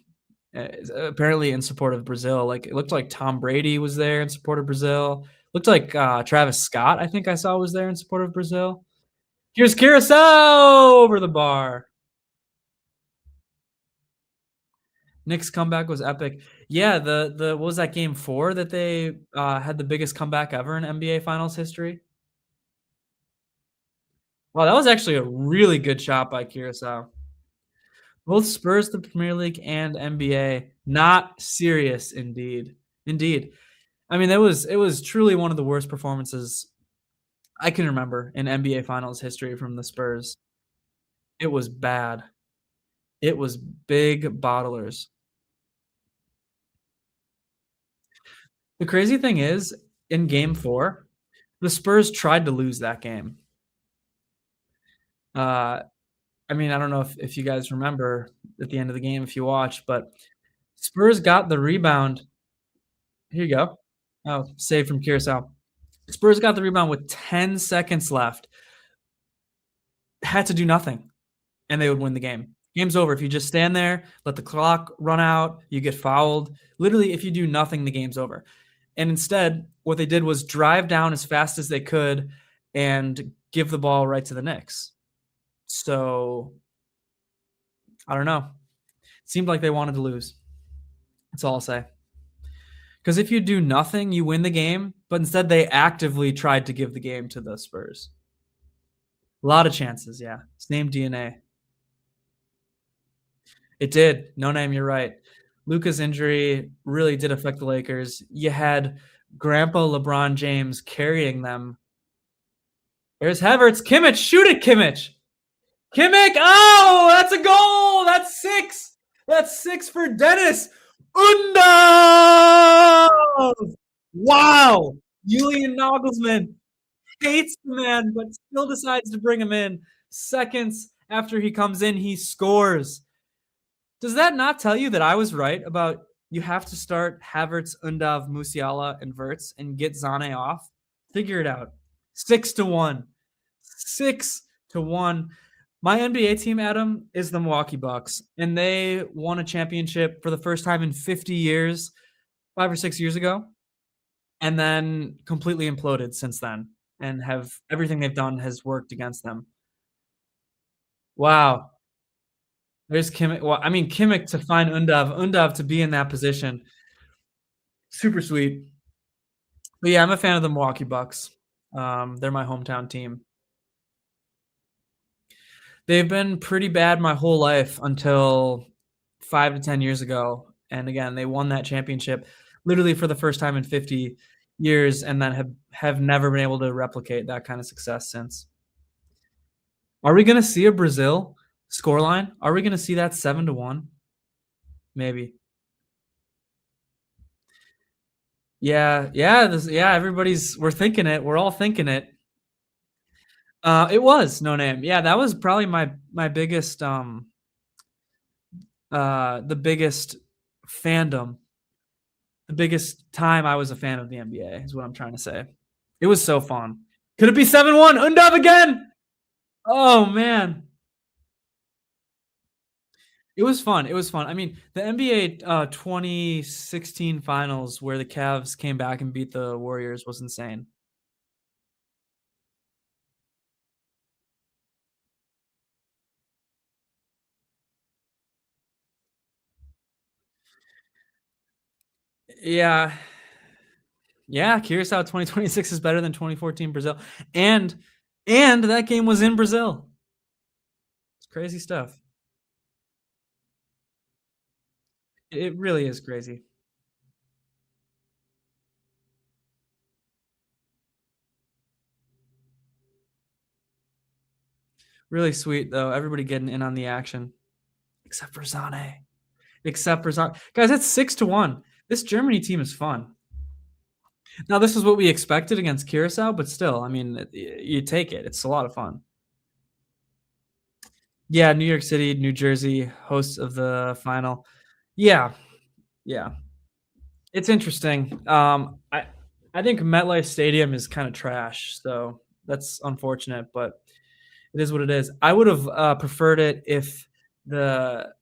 apparently in support of Brazil. Like, it looked like Tom Brady was there in support of Brazil. Looked like Travis Scott, I think I saw, was there in support of Brazil. Here's Curaçao over the bar. Nick's comeback was epic. Yeah, the what was that, game 4 that they had the biggest comeback ever in NBA Finals history? Wow, that was actually a really good shot by Curaçao. Both Spurs, the Premier League, and NBA. Not serious, indeed. I mean, it was truly one of the worst performances I can remember in NBA Finals history from the Spurs. It was bad. It was big bottlers. The crazy thing is, in game 4, the Spurs tried to lose that game. I mean, I don't know if you guys remember at the end of the game, if you watched, but Spurs got the rebound. Here you go. Oh, save from Curaçao. Spurs got the rebound with 10 seconds left. Had to do nothing, and they would win the game. Game's over. If you just stand there, let the clock run out, you get fouled. Literally, if you do nothing, the game's over. And instead, what they did was drive down as fast as they could and give the ball right to the Knicks. So, I don't know. It seemed like they wanted to lose. That's all I'll say. Because if you do nothing, you win the game, but instead they actively tried to give the game to the Spurs. A lot of chances, yeah. Same DNA. It did. No name, you're right. Luka's injury really did affect the Lakers. You had Grandpa LeBron James carrying them. There's Havertz. Kimmich, shoot it, Kimmich. Kimmich, oh, that's a goal. That's 6. That's 6 for Dennis. Undov! Wow. Julian Nagelsmann hates the man, but still decides to bring him in. Seconds after he comes in, he scores. Does that not tell you that I was right about you have to start Havertz, Undov, Musiala, and Wirtz and get Zane off? Figure it out. 6-1. 6-1. My NBA team, Adam, is the Milwaukee Bucks, and they won a championship for the first time in 50 years, 5 or 6 years ago, and then completely imploded since then, and have everything they've done has worked against them. Wow. There's Kimmich. Well, I mean, Kimmich to find Undov to be in that position. Super sweet. But yeah, I'm a fan of the Milwaukee Bucks. They're my hometown team. They've been pretty bad my whole life until 5 to 10 years ago. And again, they won that championship literally for the first time in 50 years and then have never been able to replicate that kind of success since. Are we going to see a Brazil scoreline? Are we going to see that 7-1? Maybe. Yeah. We're thinking it. We're all thinking it. It was No Name. Yeah, that was probably my biggest the biggest fandom. The biggest time I was a fan of the NBA is what I'm trying to say. It was so fun. Could it be 7-1? Undov again? Oh man. It was fun. It was fun. I mean, the NBA 2016 finals where the Cavs came back and beat the Warriors was insane. Yeah. Yeah, Curaçao 2026 is better than 2014 Brazil. And that game was in Brazil. It's crazy stuff. It really is crazy. Really sweet though. Everybody getting in on the action. Except for Zane. Guys, that's 6-1. This Germany team is fun. Now, this is what we expected against Curaçao, but still, I mean, you take it. It's a lot of fun. Yeah, New York City, New Jersey, hosts of the final. Yeah. It's interesting. I think MetLife Stadium is kind of trash, so that's unfortunate, but it is what it is. I would have preferred it if the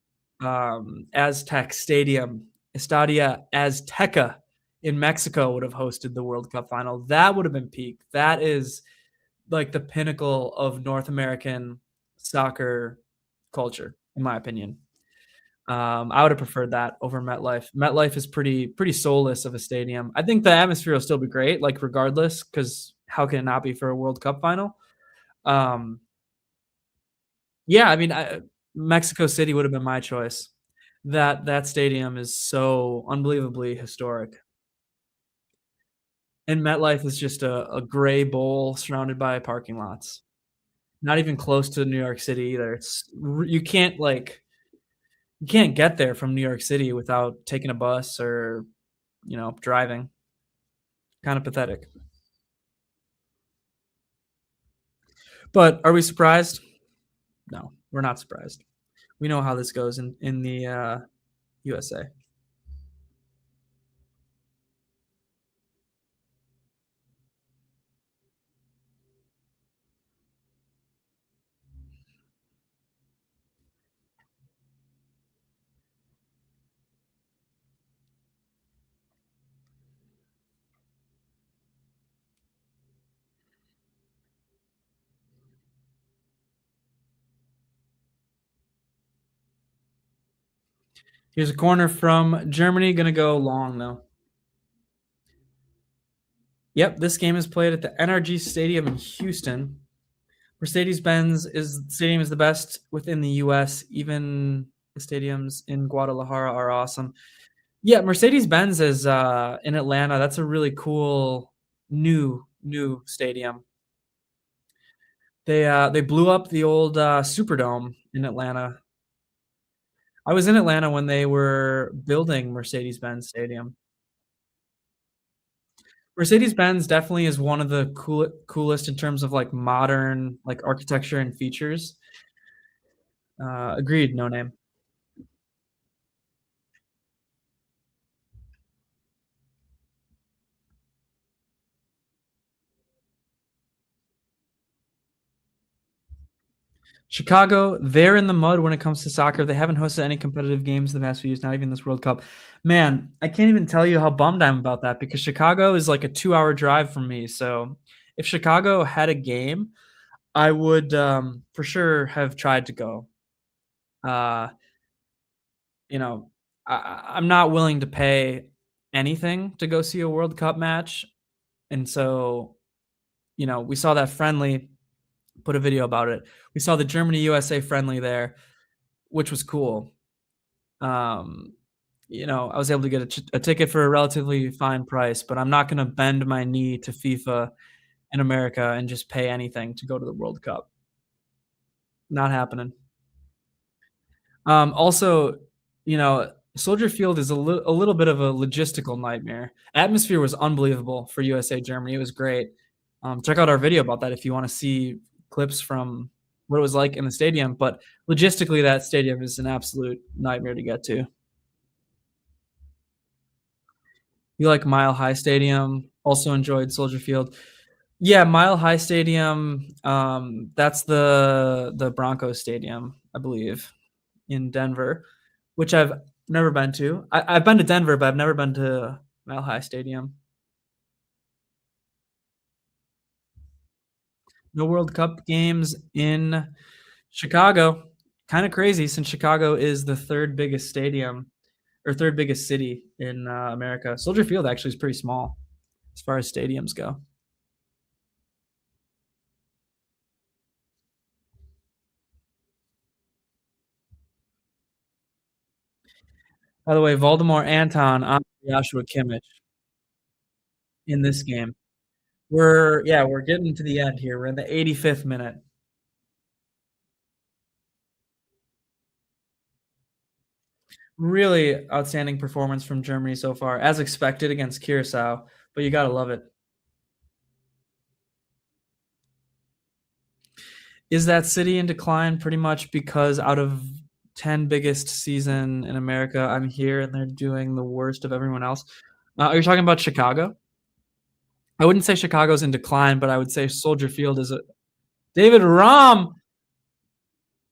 Aztec Stadium, Estadia Azteca in Mexico would have hosted the World Cup final. That would have been peak. That is like the pinnacle of North American soccer culture, in my opinion. I would have preferred that over MetLife. MetLife is pretty soulless of a stadium. I think the atmosphere will still be great, like regardless, because how can it not be for a World Cup final? Yeah, I mean, Mexico City would have been my choice. That stadium is so unbelievably historic. And MetLife is just a gray bowl surrounded by parking lots. Not even close to New York City either. You can't get there from New York City without taking a bus or, driving. Kind of pathetic. But are we surprised? No, we're not surprised. We know how this goes in the USA. Here's a corner from Germany. Going to go long, though. Yep, this game is played at the NRG Stadium in Houston. Mercedes-Benz stadium is the best within the U.S. Even the stadiums in Guadalajara are awesome. Yeah, Mercedes-Benz is in Atlanta. That's a really cool new stadium. They blew up the old Superdome in Atlanta. I was in Atlanta when they were building Mercedes-Benz Stadium. Mercedes-Benz definitely is one of the coolest in terms of like modern like architecture and features. Agreed, no name. Chicago, they're in the mud when it comes to soccer. They haven't hosted any competitive games the past few years, not even this World Cup. Man, I can't even tell you how bummed I'm about that because Chicago is like a 2-hour drive from me. So if Chicago had a game, I would for sure have tried to go. You know, I'm not willing to pay anything to go see a World Cup match. And so, we saw that friendly, put a video about it. We saw the Germany-USA friendly there, which was cool. I was able to get a ticket for a relatively fine price, but I'm not going to bend my knee to FIFA in America and just pay anything to go to the World Cup. Not happening. Also, Soldier Field is a little bit of a logistical nightmare. Atmosphere was unbelievable for USA Germany. It was great. Check out our video about that if you want to see clips from what it was like in the stadium. But logistically, that stadium is an absolute nightmare to get to. You like Mile High Stadium? Also enjoyed Soldier Field. Yeah, Mile High Stadium. That's the Broncos Stadium, I believe, in Denver, which I've never been to. I've been to Denver, but I've never been to Mile High Stadium. No World Cup games in Chicago. Kind of crazy since Chicago is the third biggest stadium or third biggest city in America. Soldier Field actually is pretty small as far as stadiums go. By the way, Voldemort Anton on Joshua Kimmich in this game. We're getting to the end here. We're in the 85th minute. Really outstanding performance from Germany so far, as expected against Curaçao, but you got to love it. Is that city in decline pretty much because out of 10 biggest season in America, I'm here and they're doing the worst of everyone else? Are you talking about Chicago? I wouldn't say Chicago's in decline, but I would say Soldier Field is a David Rahm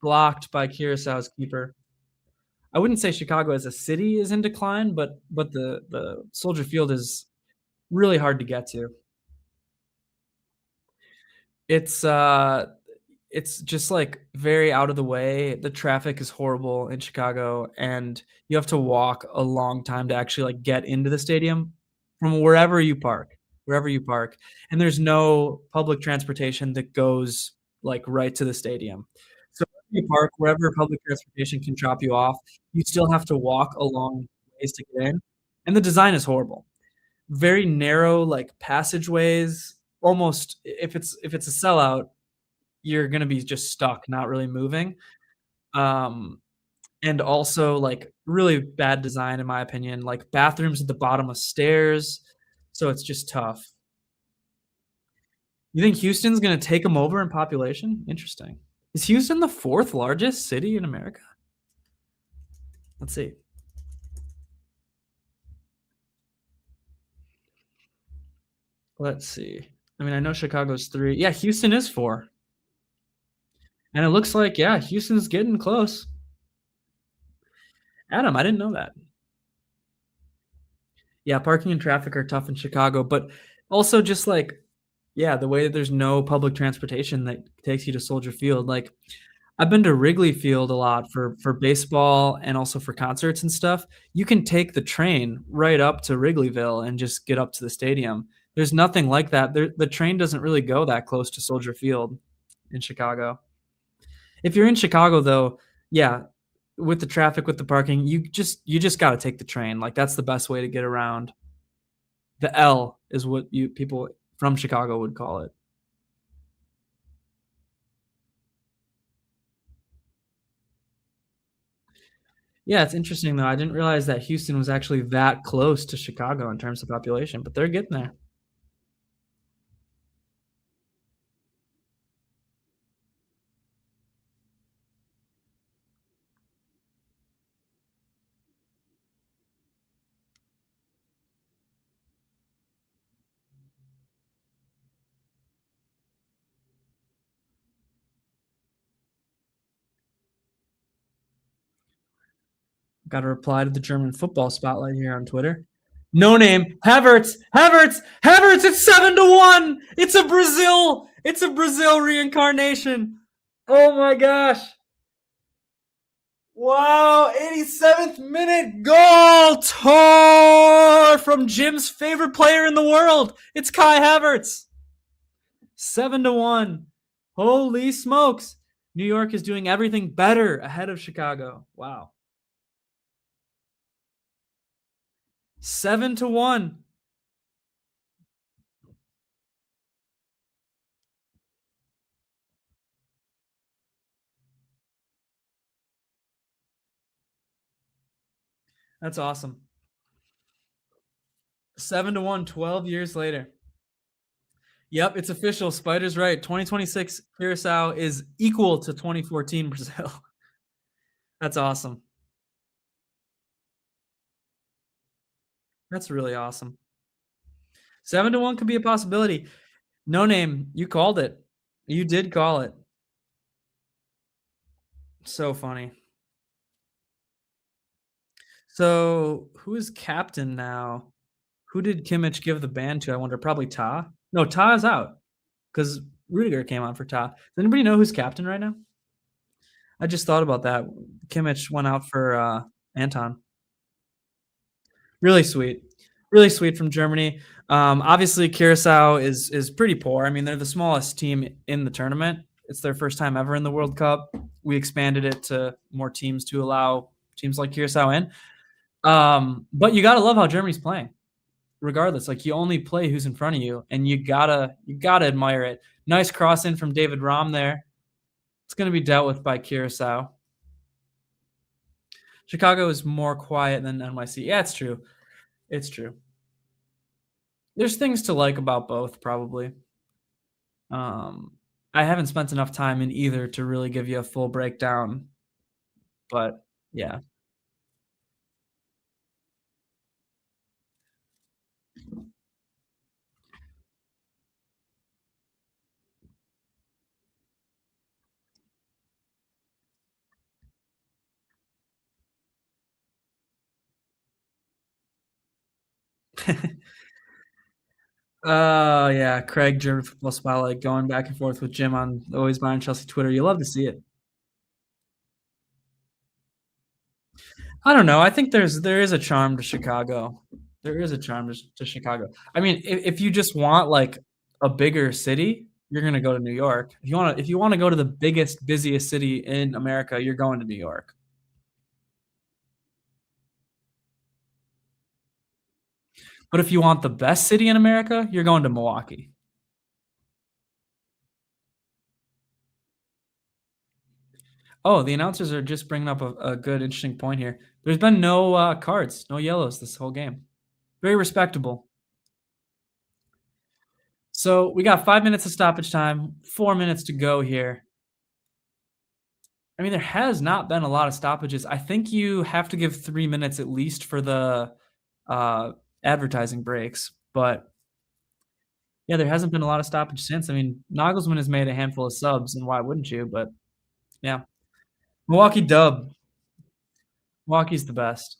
blocked by Curaçao's keeper. I wouldn't say Chicago as a city is in decline, but the Soldier Field is really hard to get to. It's just like very out of the way. The traffic is horrible in Chicago, and you have to walk a long time to actually like get into the stadium from wherever you park. And there's no public transportation that goes like right to the stadium. So you park wherever public transportation can drop you off, you still have to walk a long ways to get in. And the design is horrible. Very narrow like passageways. Almost if it's a sellout, you're gonna be just stuck, not really moving. And also like really bad design in my opinion, like bathrooms at the bottom of stairs. So it's just tough. You think Houston's gonna take them over in population? Interesting. Is Houston the fourth largest city in America? Let's see. I mean, I know Chicago's 3. Yeah, Houston is 4. And it looks like, yeah, Houston's getting close. Adam, I didn't know that. Yeah, parking and traffic are tough in Chicago, but also just like, yeah, the way that there's no public transportation that takes you to Soldier Field. Like, I've been to Wrigley Field a lot for baseball and also for concerts and stuff. You can take the train right up to Wrigleyville and just get up to the stadium. There's nothing like that. The train doesn't really go that close to Soldier Field in Chicago. If you're in Chicago though, yeah, with the traffic, with the parking, you just got to take the train. Like that's the best way to get around. The L is what you people from Chicago would call it. Yeah, it's interesting though. I didn't realize that Houston was actually that close to Chicago in terms of population, but they're getting there. Got a reply to the German football spotlight here on Twitter. No name. Havertz. Havertz. Havertz. It's 7-1. It's a Brazil reincarnation. Oh my gosh. Wow. 87th minute goal. Tore from Jim's favorite player in the world. It's Kai Havertz. 7-1. Holy smokes. New York is doing everything better ahead of Chicago. Wow. 7-1. That's awesome. 7-1, 12 years later. Yep, it's official. Spider's right. 2026 Curaçao is equal to 2014 Brazil. That's awesome. That's really awesome. 7-1 could be a possibility. No name, you called it. You did call it. So funny. So who is captain now? Who did Kimmich give the ban to? I wonder. Probably Ta. No, Ta is out because Rudiger came on for Ta. Does anybody know who's captain right now? I just thought about that. Kimmich went out for Anton. Really sweet. Really sweet from Germany. Obviously, Curaçao is pretty poor. I mean, they're the smallest team in the tournament. It's their first time ever in the World Cup. We expanded it to more teams to allow teams like Curaçao in. But you gotta love how Germany's playing. Regardless, like you only play who's in front of you, and you gotta admire it. Nice cross in from David Raum there. It's gonna be dealt with by Curaçao. Chicago is more quiet than NYC. Yeah, it's true. It's true. There's things to like about both, probably. I haven't spent enough time in either to really give you a full breakdown, but yeah. Oh yeah, Craig, German football spotlight, going back and forth with Jim on Always Bayern Chelsea Twitter. You love to see it. I don't know. I think there is a charm to Chicago. There is a charm to Chicago. I mean, if you just want like a bigger city, you're gonna go to New York. If you want to go to the biggest, busiest city in America, you're going to New York. But if you want the best city in America, you're going to Milwaukee. Oh, the announcers are just bringing up a good, interesting point here. There's been no cards, no yellows this whole game. Very respectable. So we got 5 minutes of stoppage time, 4 minutes to go here. I mean, there has not been a lot of stoppages. I think you have to give 3 minutes at least for the advertising breaks. But yeah, there hasn't been a lot of stoppage since. I mean, Nagelsmann has made a handful of subs, and why wouldn't you? But yeah, Milwaukee dub. Milwaukee's the best.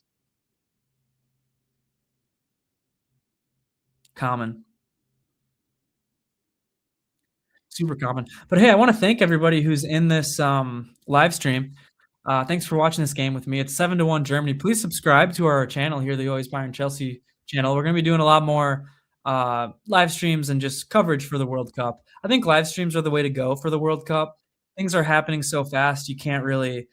Common. super common. But hey, I want to thank everybody who's in this live stream. Thanks for watching this game with me. It's 7-1 Germany. Please subscribe to our channel here, the Always Bayern Chelsea channel. We're going to be doing a lot more live streams and just coverage for the World Cup. I think live streams are the way to go for the World Cup. Things are happening so fast, you can't really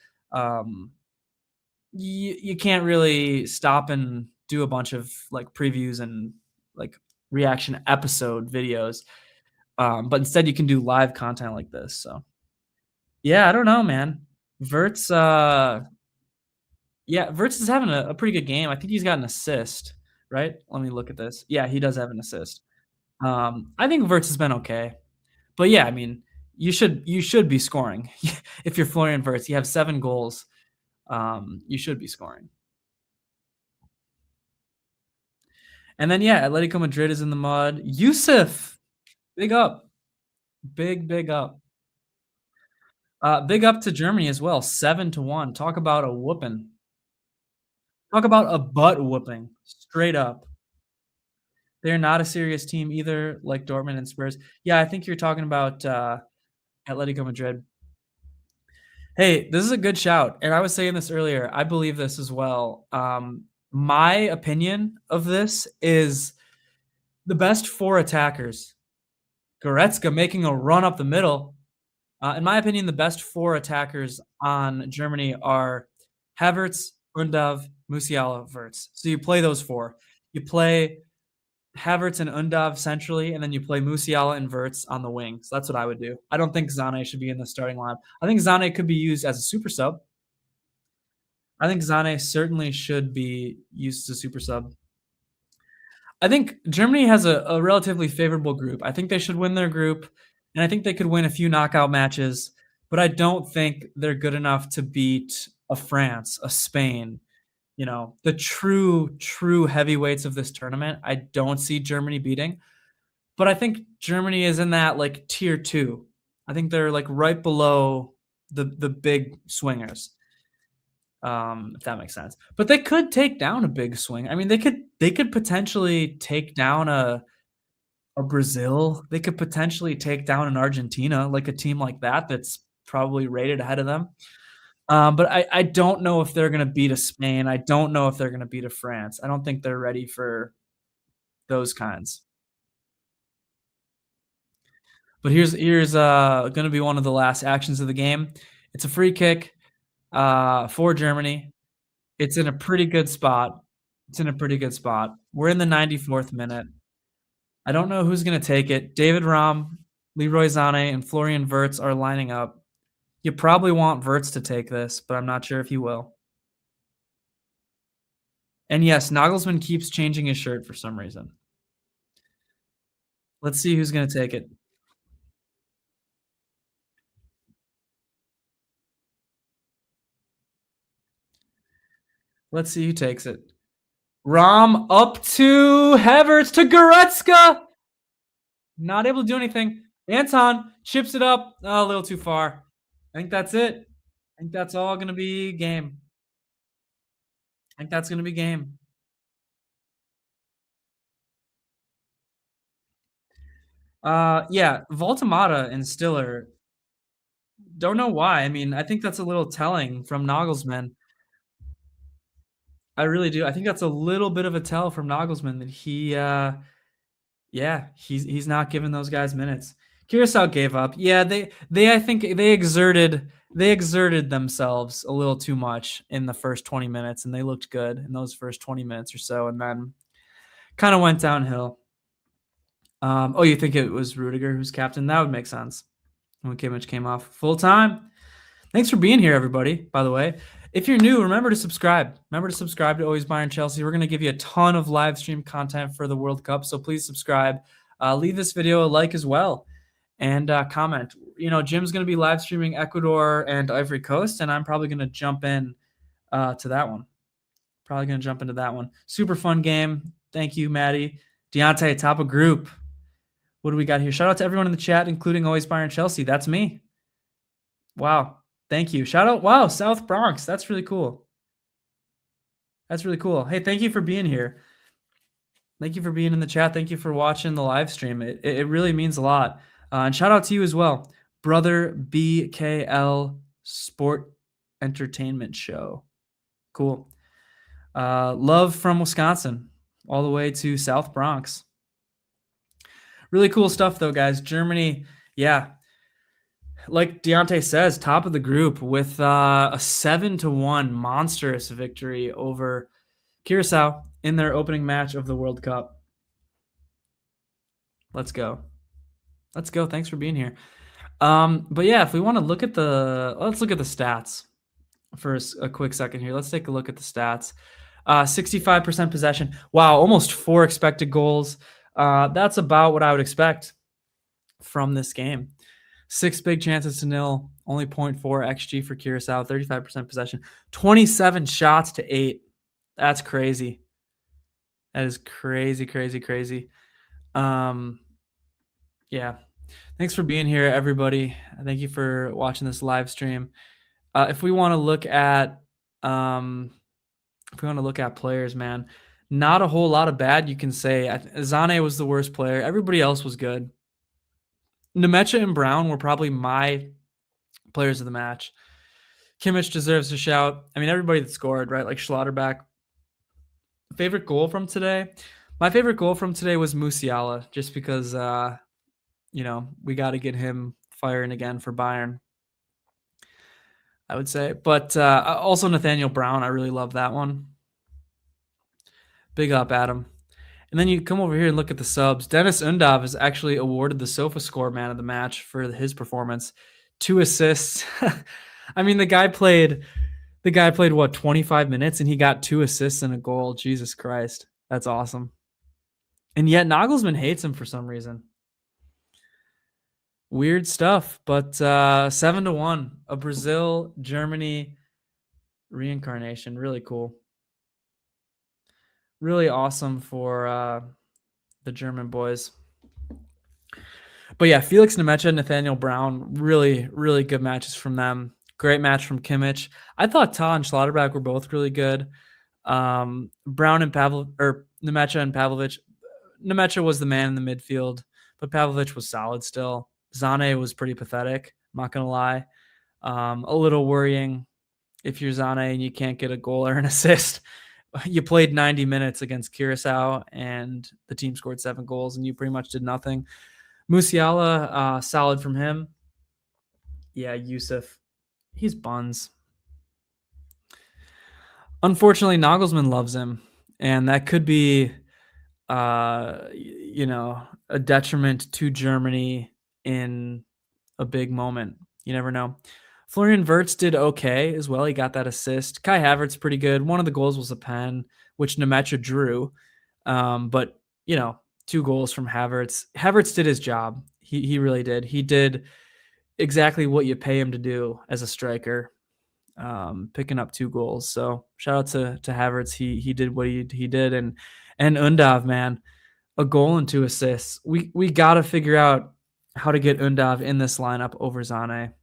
you can't really stop and do a bunch of like previews and like reaction episode videos. But instead you can do live content like this. So yeah, I don't know, man. Verts Verts is having a pretty good game. I think he's got an assist, right? Let me look at this. Yeah, he does have an assist. I think Verts has been okay. But yeah, I mean, you should be scoring. If you're Florian Verts, you have 7 goals. You should be scoring. And then yeah, Atletico Madrid is in the mud. Yusuf, big up. Big up. Big up to Germany as well. 7-1. Talk about a whooping. Talk about a butt whooping. Straight up. They're not a serious team either, like Dortmund and Spurs. Yeah, I think you're talking about Atletico Madrid. Hey, this is a good shout. And I was saying this earlier. I believe this as well. My opinion of this is the best 4 attackers. Goretzka making a run up the middle. In my opinion, the best 4 attackers on Germany are Havertz, Undav, Musiala, Wirtz. So you play those 4. You play Havertz and Undav centrally, and then you play Musiala and Wirtz on the wings. That's what I would do. I don't think Zane should be in the starting lineup. I think Zane could be used as a super sub. I think Zane certainly should be used as a super sub. I think Germany has a relatively favorable group. I think they should win their group, and I think they could win a few knockout matches, but I don't think they're good enough to beat a France, a Spain, the true heavyweights of this tournament. I don't see Germany beating, but I think Germany is in that like tier 2. I think they're like right below the big swingers. If that makes sense. But they could take down a big swing. I mean, they could potentially take down a Brazil. They could potentially take down an Argentina, like a team like that's probably rated ahead of them. But I don't know if they're going to beat a Spain. I don't know if they're going to beat a France. I don't think they're ready for those kinds. But here's going to be one of the last actions of the game. It's a free kick for Germany. It's in a pretty good spot. We're in the 94th minute. I don't know who's going to take it. David Raum, Leroy Sané, and Florian Wirtz are lining up. You probably want Wirtz to take this, but I'm not sure if he will. And yes, Nagelsmann keeps changing his shirt for some reason. Let's see who's going to take it. Let's see who takes it. Raum up to Havertz to Goretzka. Not able to do anything. Anton chips it up. Oh, a little too far. I think that's it. I think that's all going to be game. I think that's going to be game. Yeah, Voltemata and Stiller. Don't know why. I mean, I think that's a little telling from Nagelsmann. I really do. I think that's a little bit of a tell from Nagelsmann that he's not giving those guys minutes. Curaçao gave up. Yeah, I think they exerted themselves a little too much in the first 20 minutes, and they looked good in those first 20 minutes or so, and then kind of went downhill. Oh, you think it was Rudiger who's captain? That would make sense. When Kimmich came off full time. Thanks for being here, everybody, by the way. If you're new, remember to subscribe. Remember to subscribe to Always Bayern Chelsea. We're going to give you a ton of live stream content for the World Cup, so please subscribe. Leave this video a like as well, and comment. Jim's going to be live streaming Ecuador and Ivory Coast, and I'm probably going to jump in to that one. Probably going to jump into that one. Super fun game. Thank you, Maddie. Deontay, top of group. What do we got here? Shout out to everyone in the chat, including Always Bayern Chelsea. That's me. Wow. Thank you. Shout out. Wow, South Bronx. That's really cool. That's really cool. Hey, thank you for being here. Thank you for being in the chat. Thank you for watching the live stream. It really means a lot. And shout out to you as well, Brother BKL Sport Entertainment Show. Cool. Love from Wisconsin all the way to South Bronx. Really cool stuff, though, guys. Germany, yeah, like Deontay says, top of the group with a 7-1 monstrous victory over Curaçao in their opening match of the World Cup. Let's go. Let's go. Thanks for being here. But yeah, if we want to look at let's look at the stats for a quick second here. Let's take a look at the stats. 65% possession. Wow, almost 4 expected goals. That's about what I would expect from this game. 6 big chances to nil, only 0.4 XG for Curaçao, 35% possession, 27 shots to 8. That's crazy. That is crazy, crazy, crazy. Yeah. Thanks for being here, everybody. Thank you for watching this live stream. If we want to look at players, man, not a whole lot of bad you can say. Zane was the worst player. Everybody else was good. Nemecha and Brown were probably my players of the match. Kimmich deserves a shout. I mean, everybody that scored, right? Like Schlotterbeck. Favorite goal from today? My favorite goal from today was Musiala, just because, we got to get him firing again for Bayern, I would say. But also Nathaniel Brown, I really love that one. Big up, Adam. And then you come over here and look at the subs. Dennis Undav is actually awarded the SofaScore Man of the Match for his performance. 2 assists. I mean, the guy played what, 25 minutes, and he got 2 assists and a goal. Jesus Christ. That's awesome. And yet Nagelsmann hates him for some reason. Weird stuff, but 7-1, a Brazil-Germany reincarnation. Really cool. Really awesome for the German boys. But yeah, Felix Nemecha, Nathaniel Brown, really, really good matches from them. Great match from Kimmich. I thought Ta and Schlotterbeck were both really good. Brown and Nemecha and Pavlovic. Nemecha was the man in the midfield, but Pavlovic was solid still. Zane was pretty pathetic, I'm not going to lie. A little worrying if you're Zane and you can't get a goal or an assist. You played 90 minutes against Curaçao, and the team scored 7 goals, and you pretty much did nothing. Musiala, solid from him. Yeah, Yusuf, he's buns. Unfortunately, Nagelsmann loves him, and that could be, a detriment to Germany in a big moment. You never know. Florian Wirtz did okay as well. He got that assist. Kai Havertz pretty good. One of the goals was a pen, which Nemecha drew. But, 2 goals from Havertz. Havertz did his job. He really did. He did exactly what you pay him to do as a striker, picking up 2 goals. So shout out to Havertz. He did what he did. And Undav, man, a goal and 2 assists. We got to figure out how to get Undav in this lineup over Zane.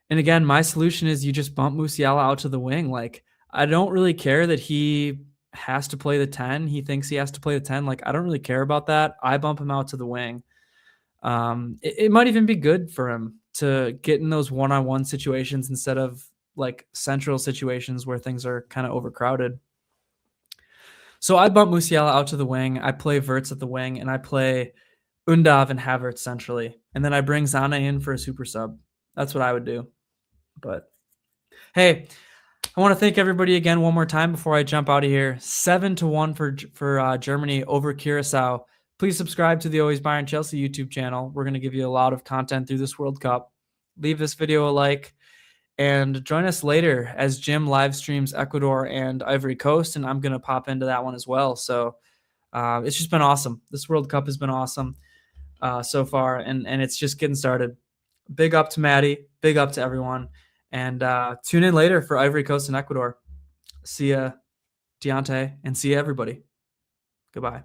And again, my solution is you just bump Musiala out to the wing. Like, I don't really care that he has to play the 10. He thinks he has to play the 10. Like, I don't really care about that. I bump him out to the wing. It might even be good for him to get in those one-on-one situations instead of like central situations where things are kind of overcrowded. So I bump Musiala out to the wing. I play Wirtz at the wing, and I play Undav and Havertz centrally. And then I bring Zane in for a super sub. That's what I would do. But hey, I want to thank everybody again one more time before I jump out of here. 7-1 for Germany over Curaçao. Please subscribe to the Always Bayern Chelsea YouTube channel. We're going to give you a lot of content through this World Cup. Leave this video a like and join us later as Jim live streams Ecuador and Ivory Coast, and I'm going to pop into that one as well. So it's just been awesome. This World Cup has been awesome so far, and it's just getting started. Big up to Maddie. Big up to everyone. And tune in later for Ivory Coast and Ecuador. See ya, Deontay, and see ya, everybody. Goodbye.